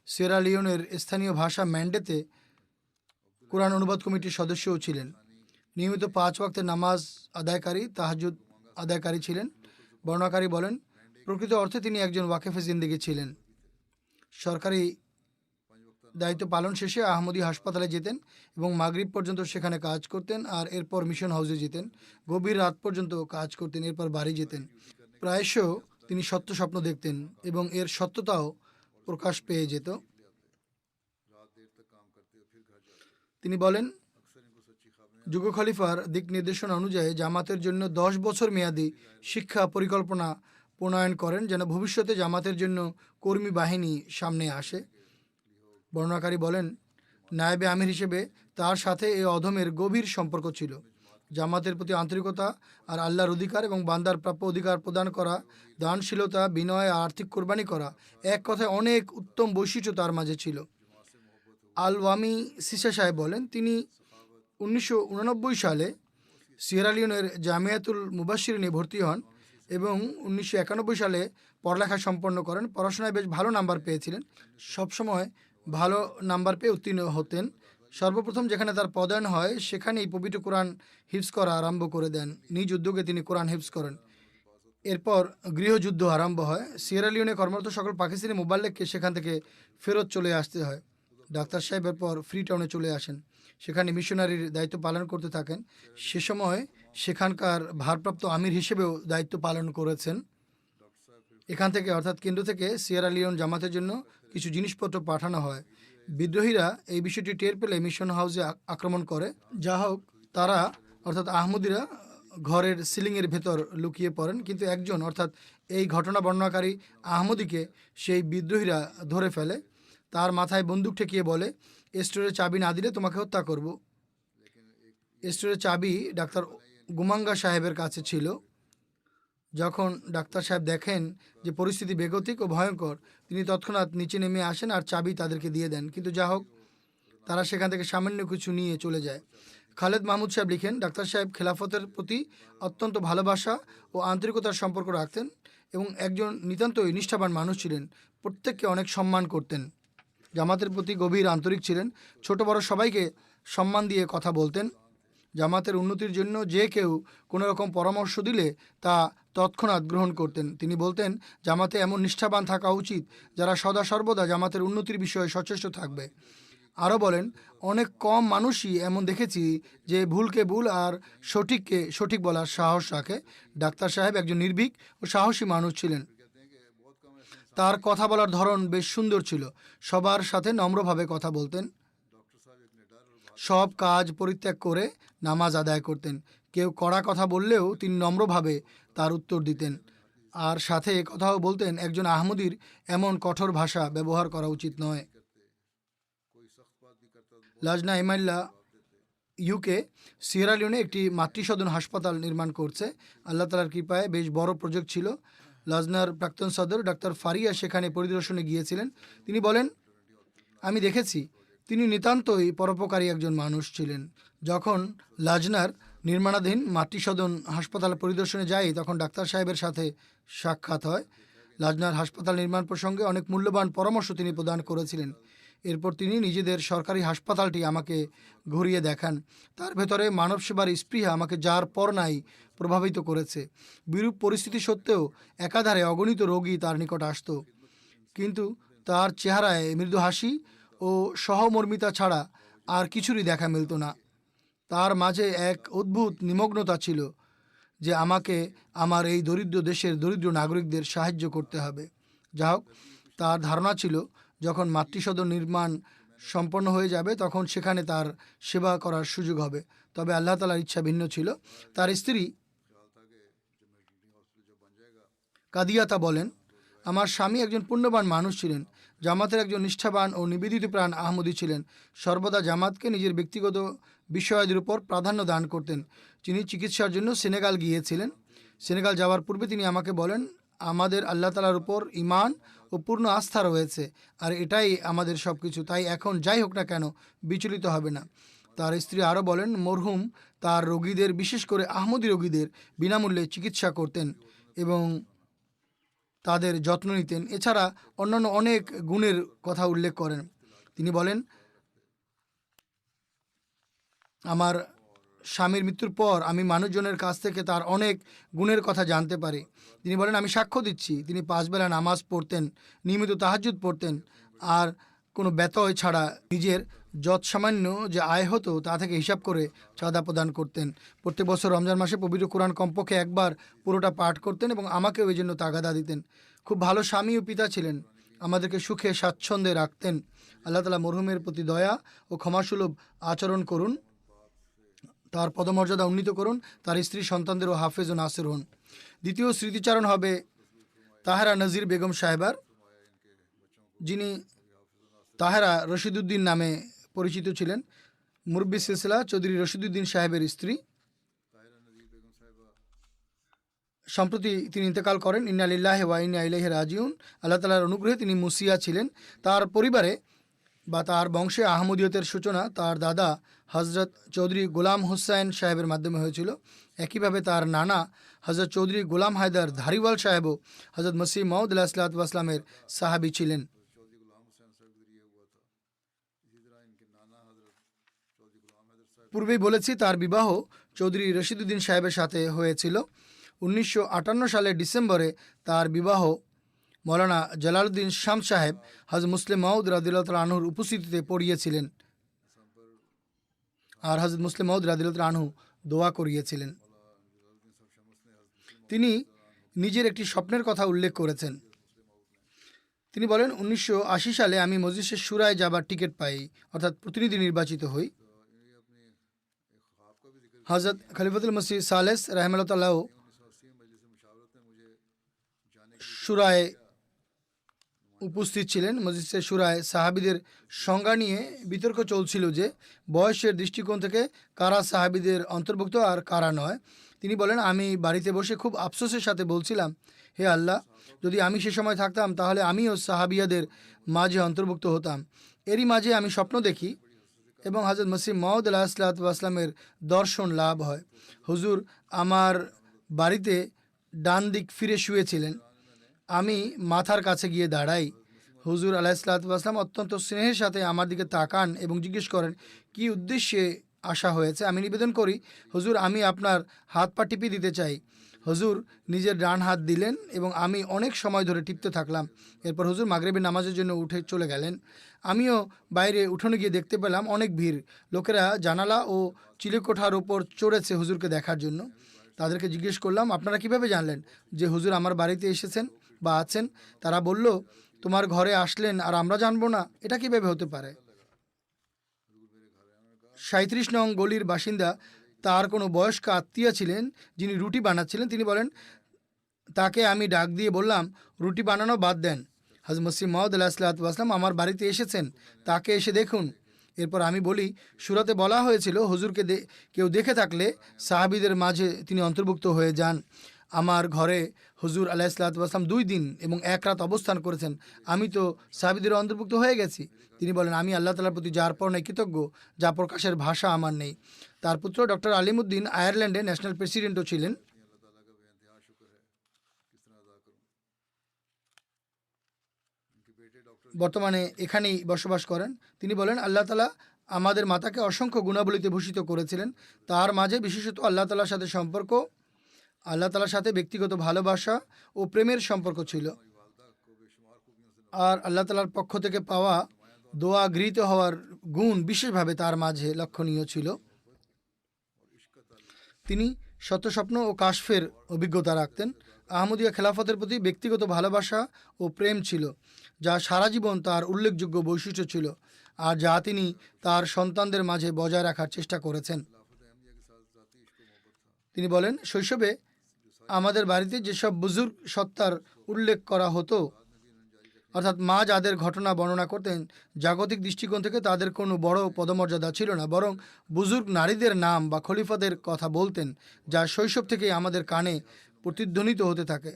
[SPEAKER 2] সিয়েরা লিওনের স্থানীয় ভাষা ম্যান্ডেতে কোরআন অনুবাদ কমিটির সদস্যও ছিলেন। নিয়মিত 5 ওয়াক্তের নামাজ আদায়কারী, তাহাজ্জুদ আদায়কারী ছিলেন। বর্ণনাকারী বলেন, প্রকৃত অর্থে তিনি একজন ওয়াকেফে জিন্দেগি ছিলেন। সরকারি দায়িত্ব পালন শেষে আহমদী হাসপাতালে যেতেন এবং মাগরিব পর্যন্ত সেখানে কাজ করতেন, আর এরপর মিশন হাউসে যেতেন। গভীর রাত পর্যন্ত কাজ করতেন, এরপর বাড়ি যেতেন। প্রায়শ তিনি সত্য স্বপ্ন দেখতেন এবং এর সত্যতাও প্রকাশ পেয়ে যেত।
[SPEAKER 1] रात देर तक काम करते और फिर घर जाते।
[SPEAKER 2] তিনি বলেন,
[SPEAKER 1] अक्सर इनको सच्ची ख्वाब
[SPEAKER 2] যুগ খলিফার দিক নির্দেশনা অনুযায়ী জামাতের জন্য 10 বছর মেয়াদী শিক্ষা পরিকল্পনা প্রণয়ন করেন, যেন ভবিষ্যতে জামাতের জন্য কর্মী বাহিনী সামনে আসে। বর্ণনাকারী বলেন, নায়েবে আমির হিসেবে তার সাথে এই অধমের গভীর সম্পর্ক ছিল। জামাতের প্রতি আন্তরিকতা আর আল্লাহর অধিকার এবং বান্দার প্রাপ্য অধিকার প্রদান করা, দানশীলতা, বিনয়, আর্থিক কোরবানি করা, এক কথায় অনেক উত্তম বৈশিষ্ট্য তার মাঝে ছিল। আল ওয়ামি সিসা সাহেব বলেন, তিনি 1989 সালে সিয়েরালিওনের জামিয়াতুল মুবাশশিরিনে ভর্তি হন এবং 1991 সালে পড়ালেখা সম্পন্ন করেন। পড়াশোনায় বেশ ভালো নাম্বার পেয়েছিলেন, সবসময় ভালো নাম্বার পেয়ে উত্তীর্ণ হতেন। সর্বপ্রথম যেখানে তার পদায়ন হয় সেখানেই পবিত্র কোরআন হিফজ করা আরম্ভ করে দেন। নিজ উদ্যোগে তিনি কোরআন হিফজ করেন। এরপর গৃহযুদ্ধ আরম্ভ হয়। সিয়েরালিওনে কর্মরত সকল পাকিস্তানি মোবাল্লেগকে সেখান থেকে ফেরত চলে আসতে হয়। ডাক্তার সাহেব এরপর ফ্রি টাউনে চলে আসেন, সেখানে মিশনারির দায়িত্ব পালন করতে থাকেন। সে সময় সেখানকার ভারপ্রাপ্ত আমির হিসেবেও দায়িত্ব পালন করেছেন। এখান থেকে অর্থাৎ কেন্দ্র থেকে সিয়েরা লিওন জামাতের জন্য কিছু জিনিসপত্র পাঠানো হয়। বিদ্রোহীরা এই বিষয়টি টের পেলে মিশন হাউসে আক্রমণ করে। যা হোক, তারা অর্থাৎ আহমদিরা ঘরের সিলিংয়ের ভেতর লুকিয়ে পড়েন, কিন্তু একজন অর্থাৎ এই ঘটনা বর্ণনাকারী আহমদিকে সেই বিদ্রোহীরা ধরে ফেলে। তার মাথায় বন্দুক ঠেকিয়ে বলে, স্টোরের চাবি না দিলে তোমাকে হত্যা করব। স্টোরের চাবি ডাক্তার গুমাঙ্গা সাহেবের কাছে ছিল। যখন ডাক্তার সাহেব দেখেন যে পরিস্থিতি বেগতিক ও ভয়ঙ্কর, তিনি তৎক্ষণাৎ নিচে নেমে আসেন আর চাবি তাদেরকে দিয়ে দেন। কিন্তু যা হোক, তারা সেখান থেকে সামান্য কিছু নিয়ে চলে যায়। খালেদ মাহমুদ সাহেব লিখেন, ডাক্তার সাহেব খেলাফতের প্রতি অত্যন্ত ভালোবাসা ও আন্তরিকতার সম্পর্ক রাখতেন এবং একজন নিতান্তই নিষ্ঠাবান মানুষ ছিলেন। প্রত্যেককে অনেক সম্মান করতেন, জামাতের প্রতি গভীর আন্তরিক ছিলেন, ছোট বড় সবাইকে সম্মান দিয়ে কথা বলতেন। জামাতের উন্নতির জন্য যে কেউ কোনো রকম পরামর্শ দিলে তা তৎক্ষণাৎ গ্রহণ করতেন। তিনি বলতেন, জামাতে এমন নিষ্ঠাবান থাকা উচিত যারা সদা সর্বদা জামাতের উন্নতির বিষয়ে সচেষ্ট থাকবে। আরও বলেন, অনেক কম মানুষই এমন দেখেছি যে ভুলকে ভুল আর সঠিককে সঠিক বলার সাহস রাখে। ডাক্তার সাহেব একজন নির্ভীক ও সাহসী মানুষ ছিলেন। তার কথা বলার ধরন বেশ সুন্দর ছিল, সবার সাথে নম্রভাবে কথা বলতেন, সব কাজ পরিত্যাগ করে নামাজ আদায় করতেন। কেউ কড়া কথা বললেও তিনি নম্রভাবে তার উত্তর দিতেন, আর সাথে কথাও বলতেন, একজন আহমদীর এমন কঠোর ভাষা ব্যবহার করা উচিত নয়। লাজনা ইমাল্লা ইউকে সিয়েরা লিওনে একটি মাতৃসদন হাসপাতাল নির্মাণ করছে। আল্লাহ তালার কৃপায় বেশ বড় প্রজেক্ট ছিল। লাজনার প্রাক্তন সদর ডাক্তার ফারিয়া সেখানে পরিদর্শনে গিয়েছিলেন। তিনি বলেন, আমি দেখেছি তিনি নিতান্তই পরোপকারী একজন মানুষ ছিলেন। যখন লাজনার নির্মাণাধীন মাতৃসদন হাসপাতাল পরিদর্শনে যাই, তখন ডাক্তার সাহেবের সাথে সাক্ষাৎ হয়। লাজনার হাসপাতাল নির্মাণ প্রসঙ্গে অনেক মূল্যবান পরামর্শ তিনি প্রদান করেছিলেন। এরপর তিনি নিজেদের সরকারি হাসপাতালটি আমাকে ঘুরিয়ে দেখান। তার ভেতরে মানব সেবার স্পৃহা আমাকে যার পর নাই প্রভাবিত করেছে। বিরূপ পরিস্থিতি সত্ত্বেও একাধারে অগণিত রোগী তার নিকট আসত, কিন্তু তার চেহারায় মৃদু হাসি ও সহমর্মিতা ছাড়া আর কিছুরই দেখা মিলত না। তার মাঝে এক অদ্ভুত নিমগ্নতা ছিল যে আমাকে আমার এই দরিদ্র দেশের দরিদ্র নাগরিকদের সাহায্য করতে হবে। যা হোক, তার ধারণা ছিল যখন মাতৃসদন নির্মাণ সম্পন্ন হয়ে যাবে তখন সেখানে তার সেবা করার সুযোগ হবে। তবে আল্লাহ তাআলার ইচ্ছা ভিন্ন ছিল। তার স্ত্রী কাদিয়াতা বলেন, আমার স্বামী একজন পুণ্যবান মানুষ ছিলেন, জামাতের একজন নিষ্ঠাবান ও নিবেদিত প্রাণ আহমদী ছিলেন। সর্বদা জামাতকে নিজের ব্যক্তিগত বিষয়াদির উপর প্রাধান্য দান করতেন। তিনি চিকিৎসার জন্য সেনেগাল গিয়েছিলেন। সেনেগাল যাওয়ার পূর্বে তিনি আমাকে বলেন, আমাদের আল্লাহ তাআলার উপর ঈমান ও পূর্ণ আস্থা রয়েছে, আর এটাই আমাদের সব কিছু, তাই এখন যাই হোক না কেন বিচলিত হবে না। তার স্ত্রী আরও বলেন, মরহুম তার রোগীদের, বিশেষ করে আহমদী রোগীদের বিনামূল্যে চিকিৎসা করতেন এবং তাদের যত্ন নিতেন। এছাড়া অন্যান্য অনেক গুণের কথা উল্লেখ করেন। তিনি বলেন, আমার স্বামীর মৃত্যুর পর আমি মানুষজনের কাছ থেকে তার অনেক গুণের কথা জানতে পারি। তিনি বলেন, আমি সাক্ষ্য দিচ্ছি, তিনি 5 বেলা নামাজ পড়তেন, নিয়মিত তাহাজ্জুদ পড়তেন, আর কোনো ব্যতয় ছাড়া নিজের যৎসামান্য যে আয় হতো তা থেকে হিসাব করে চাঁদা প্রদান করতেন। প্রত্যেক বছর রমজান মাসে পবিত্র কোরআন কমপক্ষে একবার পুরোটা পাঠ করতেন এবং আমাকেও এই জন্য তাগাদা দিতেন। খুব ভালো স্বামী ও পিতা ছিলেন, আমাদেরকে সুখে স্বাচ্ছন্দ্যে রাখতেন। আল্লাহ তাআলা মরহুমের প্রতি দয়া ও ক্ষমাসুলভ আচরণ করুন, তার পদমর্যাদা উন্নীত করুন, তার স্ত্রী সন্তানদেরও হাফেজ ও নাসির হন। দ্বিতীয় স্মৃতিচারণ হবে তাহেরা নজির বেগম সাহেবার, যিনি তাহেরা রশিদুদ্দিন নামে পরিচিত ছিলেন। মুরব্বি সিলসিলা চৌধুরী রশিদুদ্দিন সাহেবের স্ত্রী। সম্প্রতি তিনি ইন্তেকাল করেন। ইন্না লিল্লাহি ওয়া ইন্না ইলাইহি রাজিউন। আল্লাহ তাআলার অনুগ্রহে তিনি মুসিয়া ছিলেন। তার পরিবারে বা তার বংশে আহমদিয়তের সূচনা তার দাদা হজরত চৌধুরী গোলাম হোসেন সাহেবের মাধ্যমে হয়েছিল। একইভাবে তার নানা হজরত চৌধুরী গোলাম হায়দার ধারিওয়াল সাহেবও হজরত মসিহ মাউদ আলাইহিসসালামের সাহাবী ছিলেন। পূর্বেই বলেছি তার বিবাহ চৌধুরী রশিদুদ্দিন সাহেবের সাথে হয়েছিল। 1958 সালের ডিসেম্বরে তার বিবাহ মৌলানা জালালউদ্দিন শামস সাহেব হযরত মুসলিম মাউদ রাদিয়াল্লাহু তাআলা আনহুর উপস্থিতিতে পড়িয়েছিলেন, আর হযরত মুসলিম মাউদ রাদিয়াল্লাহু তাআলা আনহু দোয়া করিয়েছিলেন। তিনি নিজের একটি স্বপ্নের কথা উল্লেখ করেছেন। তিনি বলেন, 1980 সালে আমি মজলিসে শুরায় যাবার টিকিট পাই, অর্থাৎ প্রতিনিধি নির্বাচিত হই। হযরত খলিফাতুল মসিহ সালেস রাহিমাহুল্লাহ শুরায় উপস্থিত ছিলেন। মজলিসে শুরায় সাহাবীদের সংজ্ঞা নিয়ে বিতর্ক চলছিল যে বয়সের দৃষ্টিকোণ থেকে কারা সাহাবীদের অন্তর্ভুক্ত আর কারা নয়। তিনি বলেন, আমি বাড়িতে বসে খুব আফসোসের সাথে বলছিলাম, হে আল্লাহ, যদি আমি সে সময় থাকতাম তাহলে আমিও সাহাবিয়াদের মাঝে অন্তর্ভুক্ত হতাম। এরই মাঝে আমি স্বপ্ন দেখি এবং হযরত মসিহ মাউদ আলাইহিসসালামের দর্শন লাভ হয়। হুজুর আমার বাড়িতে ডান দিক ফিরে শুয়েছিলেন। আমি মাথার কাছে গিয়ে দাঁড়াই। হুজুর আলাইহিসসালাম অত্যন্ত স্নেহের সাথে আমার দিকে তাকান এবং জিজ্ঞেস করেন, কি উদ্দেশ্যে আসা হয়েছে। আমি নিবেদন করি, হুজুর, আমি আপনার হাত পা টিপে দিতে চাই। হুজুর নিজের ডান হাত দিলেন এবং আমি অনেক সময় ধরে টিপতে থাকলাম। এরপর হুজুর মাগরিবের নামাজের জন্য উঠে চলে গেলেন। আমিও বাইরে উঠোনে গিয়ে দেখতে পেলাম অনেক ভিড়। লোকেরা জানালা ও চিলেকোঠার ওপর চড়েছে হুজুরকে দেখার জন্য। তাদেরকে জিজ্ঞেস করলাম, আপনারা কিভাবে জানলেন যে হুজুর আমার বাড়িতে এসেছেন বা আছেন? তারা বলল, তোমার ঘরে আসলেন আর আমরা জানবো না, এটা কিভাবে হতে পারে। 37 নং গলির বাসিন্দা তার কোনো বয়স্ক আত্মীয় ছিলেন যিনি রুটি বানাচ্ছিলেন। তিনি বলেন, তাকে আমি ডাক দিয়ে বললাম, রুটি বানানো বাদ দেন, হযরত মসিহ মাউদ আলাইহিসসালাম আমার বাড়িতে এসেছেন, তাকে এসে দেখুন। এরপর আমি বলি, সূরাতে বলা হয়েছিল হুজুরকে কেউ দেখে থাকলে সাহাবীদের মাঝে তিনি অন্তর্ভুক্ত হয়ে যান। আমার ঘরে হুজুর আলাইহিসসালাম 2 দিন এবং 1 রাত অবস্থান করেছেন, আমি তো সাহাবীদের অন্তর্ভুক্ত হয়ে গেছি। তিনি বলেন, আমি আল্লাহ তাআলার প্রতি যার পরনাই কৃতজ্ঞ, যা প্রকাশের ভাষা আমার নেই। তার পুত্র ডক্টর আলিমউদ্দিন আয়ারল্যান্ডে ন্যাশনাল প্রেসিডেন্টও ছিলেন। বর্তমানে এখানেই বসবাস করেন। তিনি বলেন, আল্লাহ তাআলা আমাদের মাতাকে অসংখ্য গুণাবলীতে ভূষিত করেছিলেন। তার মাঝে বিশেষত আল্লাহ তাআলার সাথে সম্পর্ক, আল্লাহ তাআলার সাথে ব্যক্তিগত ভালোবাসা ও প্রেমের সম্পর্ক ছিল। আর আল্লাহ তাআলার পক্ষ থেকে পাওয়া দোয়া গৃহীত হওয়ার গুণ বিশেষভাবে তার মাঝে লক্ষণীয় ছিল। তিনি সত্যস্বপ্ন ও কাশফের অভিজ্ঞতা রাখতেন। আহমদিয়া খেলাফতের প্রতি ব্যক্তিগত ভালোবাসা ও প্রেম ছিল, যা সারা জীবন তার উল্লেখযোগ্য বৈশিষ্ট্য ছিল আর যা তিনি তার সন্তানদের মাঝে বজায় রাখার চেষ্টা করেছেন। তিনি বলেন, শৈশবে আমাদের বাড়িতে যেসব বুজুর্গ সত্তার উল্লেখ করা হতো, অর্থাৎ মা যাদের ঘটনা বর্ণনা করতেন, জাগতিক দৃষ্টিকোণ থেকে তাদের কোনো বড় পদমর্যাদা ছিল না, বরং বুজুর্গ নারীদের নাম বা খলিফাদের কথা বলতেন, যা শৈশব থেকেই আমাদের কানে প্রতিধ্বনিত হতে থাকে।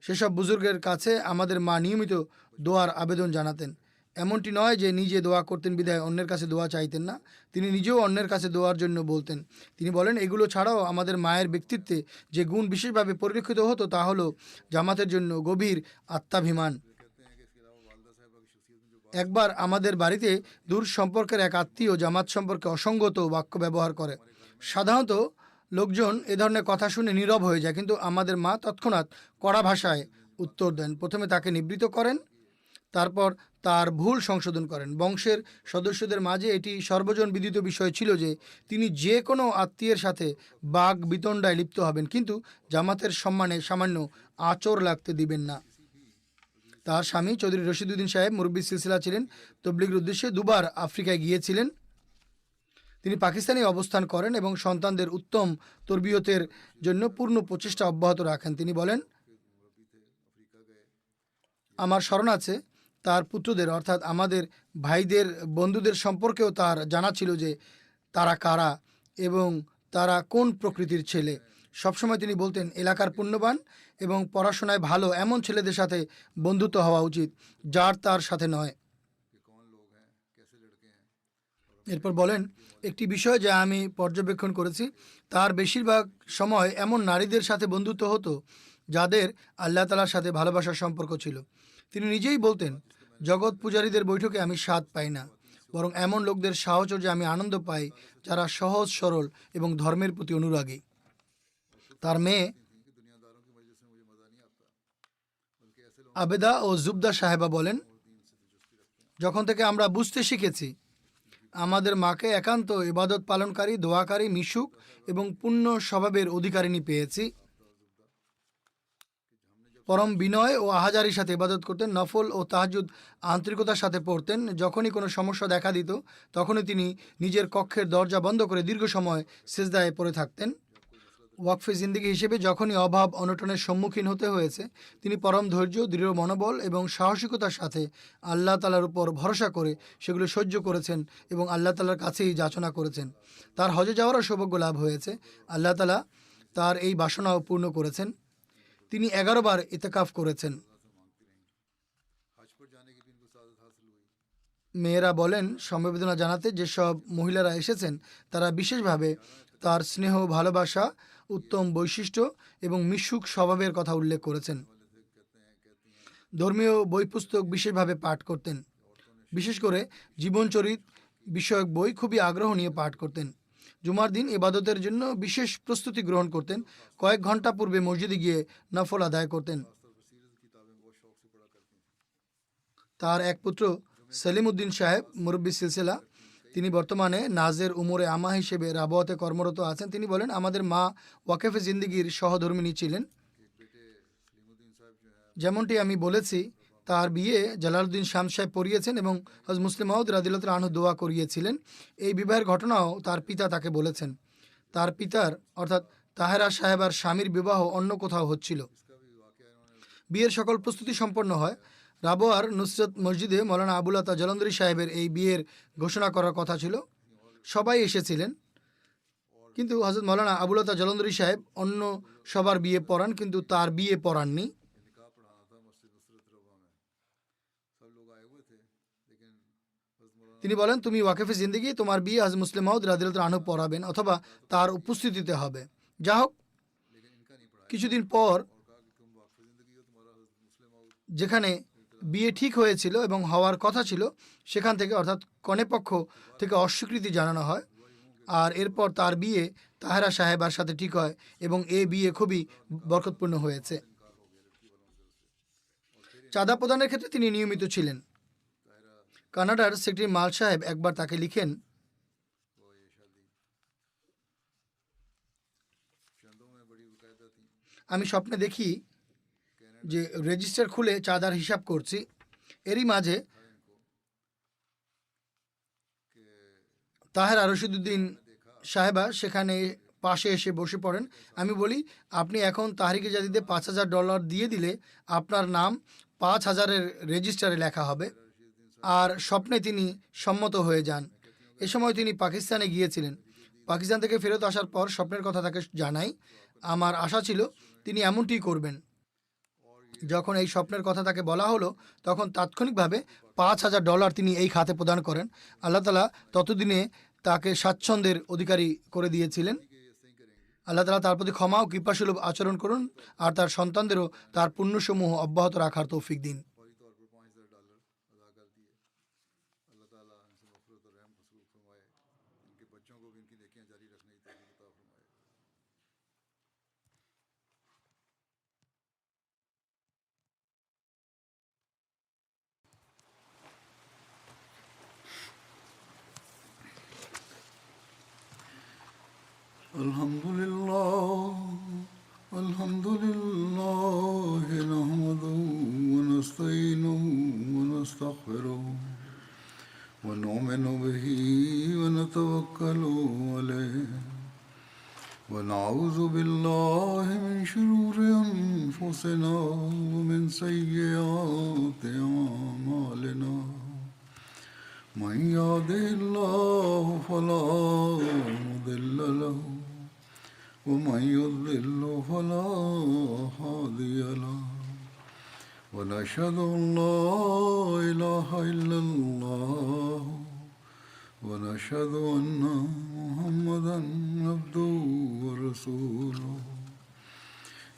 [SPEAKER 2] সেসব বুজুর্গের কাছে আমাদের মা নিয়মিত দোয়ার আবেদন জানাতেন। এমনটি নয় যে নিজে দোয়া করতেন বিধায় অন্যের কাছে দোয়া চাইতেন না, তিনি নিজেও অন্যের কাছে দোয়ার জন্য বলতেন। তিনি বলেন, এগুলো ছাড়াও আমাদের মায়ের ব্যক্তিত্বে যে গুণ বিশেষভাবে পরিলক্ষিত হতো তা হলো জামাতের জন্য গভীর আত্মাভিমান। একবার আমাদের বাড়িতে দূর সম্পর্কের এক আত্মীয় জামাত সম্পর্কে অসঙ্গত বাক্য ব্যবহার করে। সাধারণত লোকজন এ ধরনের কথা শুনে নীরব হয়ে যায়, কিন্তু আমাদের মা তৎক্ষণাৎ কড়া ভাষায় উত্তর দেন। প্রথমে তাকে নিবৃত্ত করেন, তারপর তার ভুল সংশোধন করেন। বংশের সদস্যদের মাঝে এটি সর্বজন বিদিত বিষয় ছিল যে তিনি যে কোনো আত্মীয়ের সাথে বাগ বিতণ্ডায় লিপ্ত হবেন, কিন্তু জামাতের সম্মানে সামান্য আঁচড় লাগতে দিবেন না। তার স্বামী চৌধুরী রশিদউদ্দিন সাহেব মুরব্বী সিলসিলা ছিলেন। তবলিগের উদ্দেশ্যে দুবার আফ্রিকায় গিয়েছিলেন। তিনি পাকিস্তানে অবস্থান করেন এবং সন্তানদের উত্তম তরবিয়তের জন্য পূর্ণ প্রচেষ্টা অব্যাহত রাখেন। তিনি বলেন, আমার স্মরণ আছে তার পুত্রদের অর্থাৎ আমাদের ভাইদের বন্ধুদের সম্পর্কেও তার জানা ছিল যে তারা কারা এবং তারা কোন প্রকৃতির ছেলে। সবসময় তিনি বলতেন, এলাকার পুণ্যবান এবং পড়াশোনায় ভালো এমন ছেলেদের সাথে বন্ধুত্ব হওয়া উচিত, যার তার সাথে নয়। এরপর বলেন, একটি বিষয় যা আমি পর্যবেক্ষণ করেছি, তার বেশিরভাগ সময় এমন নারীদের সাথে বন্ধুত্ব হতো যাদের আল্লাহ তাআলার সাথে ভালোবাসার সম্পর্ক ছিল। তিনি নিজেই বলতেন, জগৎ পূজারীদের বৈঠকে আমি স্বাদ পাই না, বরং এমন লোকদের সাহচর্যে আমি আনন্দ পাই যারা সহজ সরল এবং ধর্মের প্রতি অনুরাগী। তার মেয়ে আবেদা ও জুবদা সাহেবা বলেন, যখন থেকে আমরা বুঝতে শিখেছি আমাদের মাকে একান্ত ইবাদত পালনকারী, দোয়াকারী, মিশুক এবং পূর্ণ স্বভাবের অধিকারিণী পেয়েছি। পরম বিনয় ও আহাজারির সাথে ইবাদত করতেন, নফল ও তাহাজ্জুদ আন্তরিকতার সাথে পড়তেন। যখনই কোনো সমস্যা দেখা দিত তখনই তিনি নিজের কক্ষের দরজা বন্ধ করে দীর্ঘ সময় সিজদায় পড়ে থাকতেন। ওয়াকফে জিন্দেগি হিসেবে যখনই অভাব অনটনের সম্মুখীন হতে হয়েছে, তিনি পরম ধৈর্য, দৃঢ় মনোবল এবং সাহসিকতার সাথে আল্লাহ তাআলার উপর ভরসা করে সেগুলো সহ্য করেছেন এবং আল্লাহ তাআলার কাছেই যাচনা করেছেন। তার হজে যাওয়ারও সৌভাগ্য লাভ হয়েছে। আল্লাহ তাআলা তার এই বাসনাও পূর্ণ করেছেন। তিনি 11 বার ইতিকাফ করেছেন। মেয়েরা বলেন, সমবেদনা জানাতে যেসব মহিলারা এসেছেন তারা বিশেষভাবে তার স্নেহ, ভালোবাসা, উত্তম বৈশিষ্ট্য এবং মিশুক স্বভাবের কথা উল্লেখ করেছেন। ধর্মীয় বই পুস্তক বিশেষভাবে পাঠ করতেন। বিশেষ করে জীবনচরিত বিষয়ক বই খুবই আগ্রহ নিয়ে পাঠ করতেন। জুমার দিন ইবাদতের জন্য বিশেষ প্রস্তুতি গ্রহণ করতেন। কয়েক ঘন্টা পূর্বে মসজিদে গিয়ে নফল আদায় করতেন। তার এক পুত্র সেলিম উদ্দিন সাহেব মুরব্বী সিলসিলা, তিনি বর্তমানে নাজের উমরে আমা হিসেবে রাবওয়াতে কর্মরত আছেন। তিনি বলেন, আমাদের মা ওয়াকেফে জিন্দিগির সহধর্মিণী ছিলেন। যেমনটি আমি বলেছি, তার বিয়ে জালালউদ্দিন শাম সাহেব পড়িয়েছেন এবং হযরত মুসলিম মাউদ রাদিয়াল্লাহু তাআলা আনহু দোয়া করিয়েছিলেন। এই বিবাহের ঘটনাও তার পিতা তাকে বলেছেন। তার পিতার অর্থাৎ তাহেরা সাহেবার স্বামীর বিবাহ অন্য কোথাও হচ্ছিল। বিয়ের সকল প্রস্তুতি সম্পন্ন হয়। রাবোয়ার নুসরত মসজিদে মৌলানা আবুল আতা জলন্ধরি সাহেবের এই বিয়ের ঘোষণা করার কথা ছিল। সবাই এসেছিলেন, কিন্তু হযরত মৌলানা আবুল আতা জলন্ধরি সাহেব অন্য সবার বিয়ে পড়ান, কিন্তু তার বিয়ে পড়াননি। তিনি বলেন, তুমি ওয়াকেফে জিন্দেগি, তোমার বিয়ে হযরত মুসলিম মাউদ রাদিয়াল্লাহু তাআলা আনহু পড়াবেন অথবা তার উপস্থিতিতে হবে। যা হোক, কিছুদিন পর যেখানে বিয়ে ঠিক হয়েছিল এবং হওয়ার কথা ছিল সেখান থেকে অর্থাৎ কনেপক্ষ থেকে অস্বীকৃতি জানানো হয়। আর এরপর তার বিয়ে তাহেরা সাহেবার সাথে ঠিক হয় এবং এই বিয়ে খুবই বরকতপূর্ণ হয়েছে। চাঁদা প্রদানের ক্ষেত্রে তিনি নিয়মিত ছিলেন। কানাডার সেক্রেটারি মাল সাহেব একবার তাকে লিখেন, আমি স্বপ্নে দেখি যে রেজিস্টার খুলে চাঁদার হিসাব করছি। এরই মাঝে তাহেরা রশিদউদ্দিন সাহেবা সেখানে পাশে এসে বসে পড়েন। আমি বলি, আপনি এখন তাহরিকে জাদিদে $5,000 দিয়ে দিলে আপনার নাম 5,000-এর রেজিস্টারে লেখা হবে। আর স্বপ্নে তিনি সম্মত হয়ে যান। এ সময় তিনি পাকিস্তানে গিয়েছিলেন। পাকিস্তান থেকে ফেরত আসার পর স্বপ্নের কথা তাকে জানাই। আমার আশা ছিল তিনি এমনটিই করবেন। যখন এই স্বপ্নের কথা তাকে বলা হলো তখন তাৎক্ষণিকভাবে $5,000 তিনি এই খাতে প্রদান করেন। আল্লাহ তাআলা ততদিনে তাকে স্বাচ্ছন্দ্যের অধিকারী করে দিয়েছিলেন। আল্লাহ তাআলা তার প্রতি ক্ষমা ও কৃপাসুলভ আচরণ করুন আর তার সন্তানদেরও তার পুণ্যসমূহ অব্যাহত রাখার তৌফিক দিন।
[SPEAKER 1] الحمد لله نحمده ونستعينه ونستغفره ونؤمن به ونتوكل عليه ونعوذ بالله من شرور أنفسنا ومن سيئات أعمالنا من يهده الله فلا مضل له ومن يضلل فلا هادي له ونشهد أن لا إله إلا الله ونشهد أن محمدا عبده ورسوله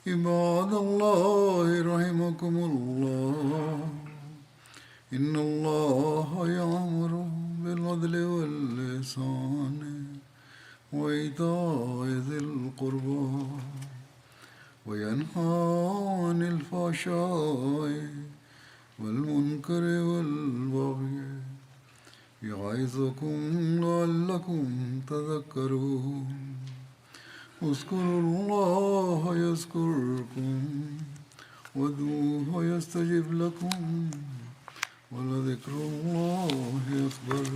[SPEAKER 1] عباد الله رحمكم الله إن الله يأمر بالعدل والإحسان وإيتاء ذي القربى وينهى عن الفحشاء والمنكر والبغي يعظكم لعلكم تذكرون اذكروا الله يذكركم وادعوه يستجب لكم ولذكر الله أكبر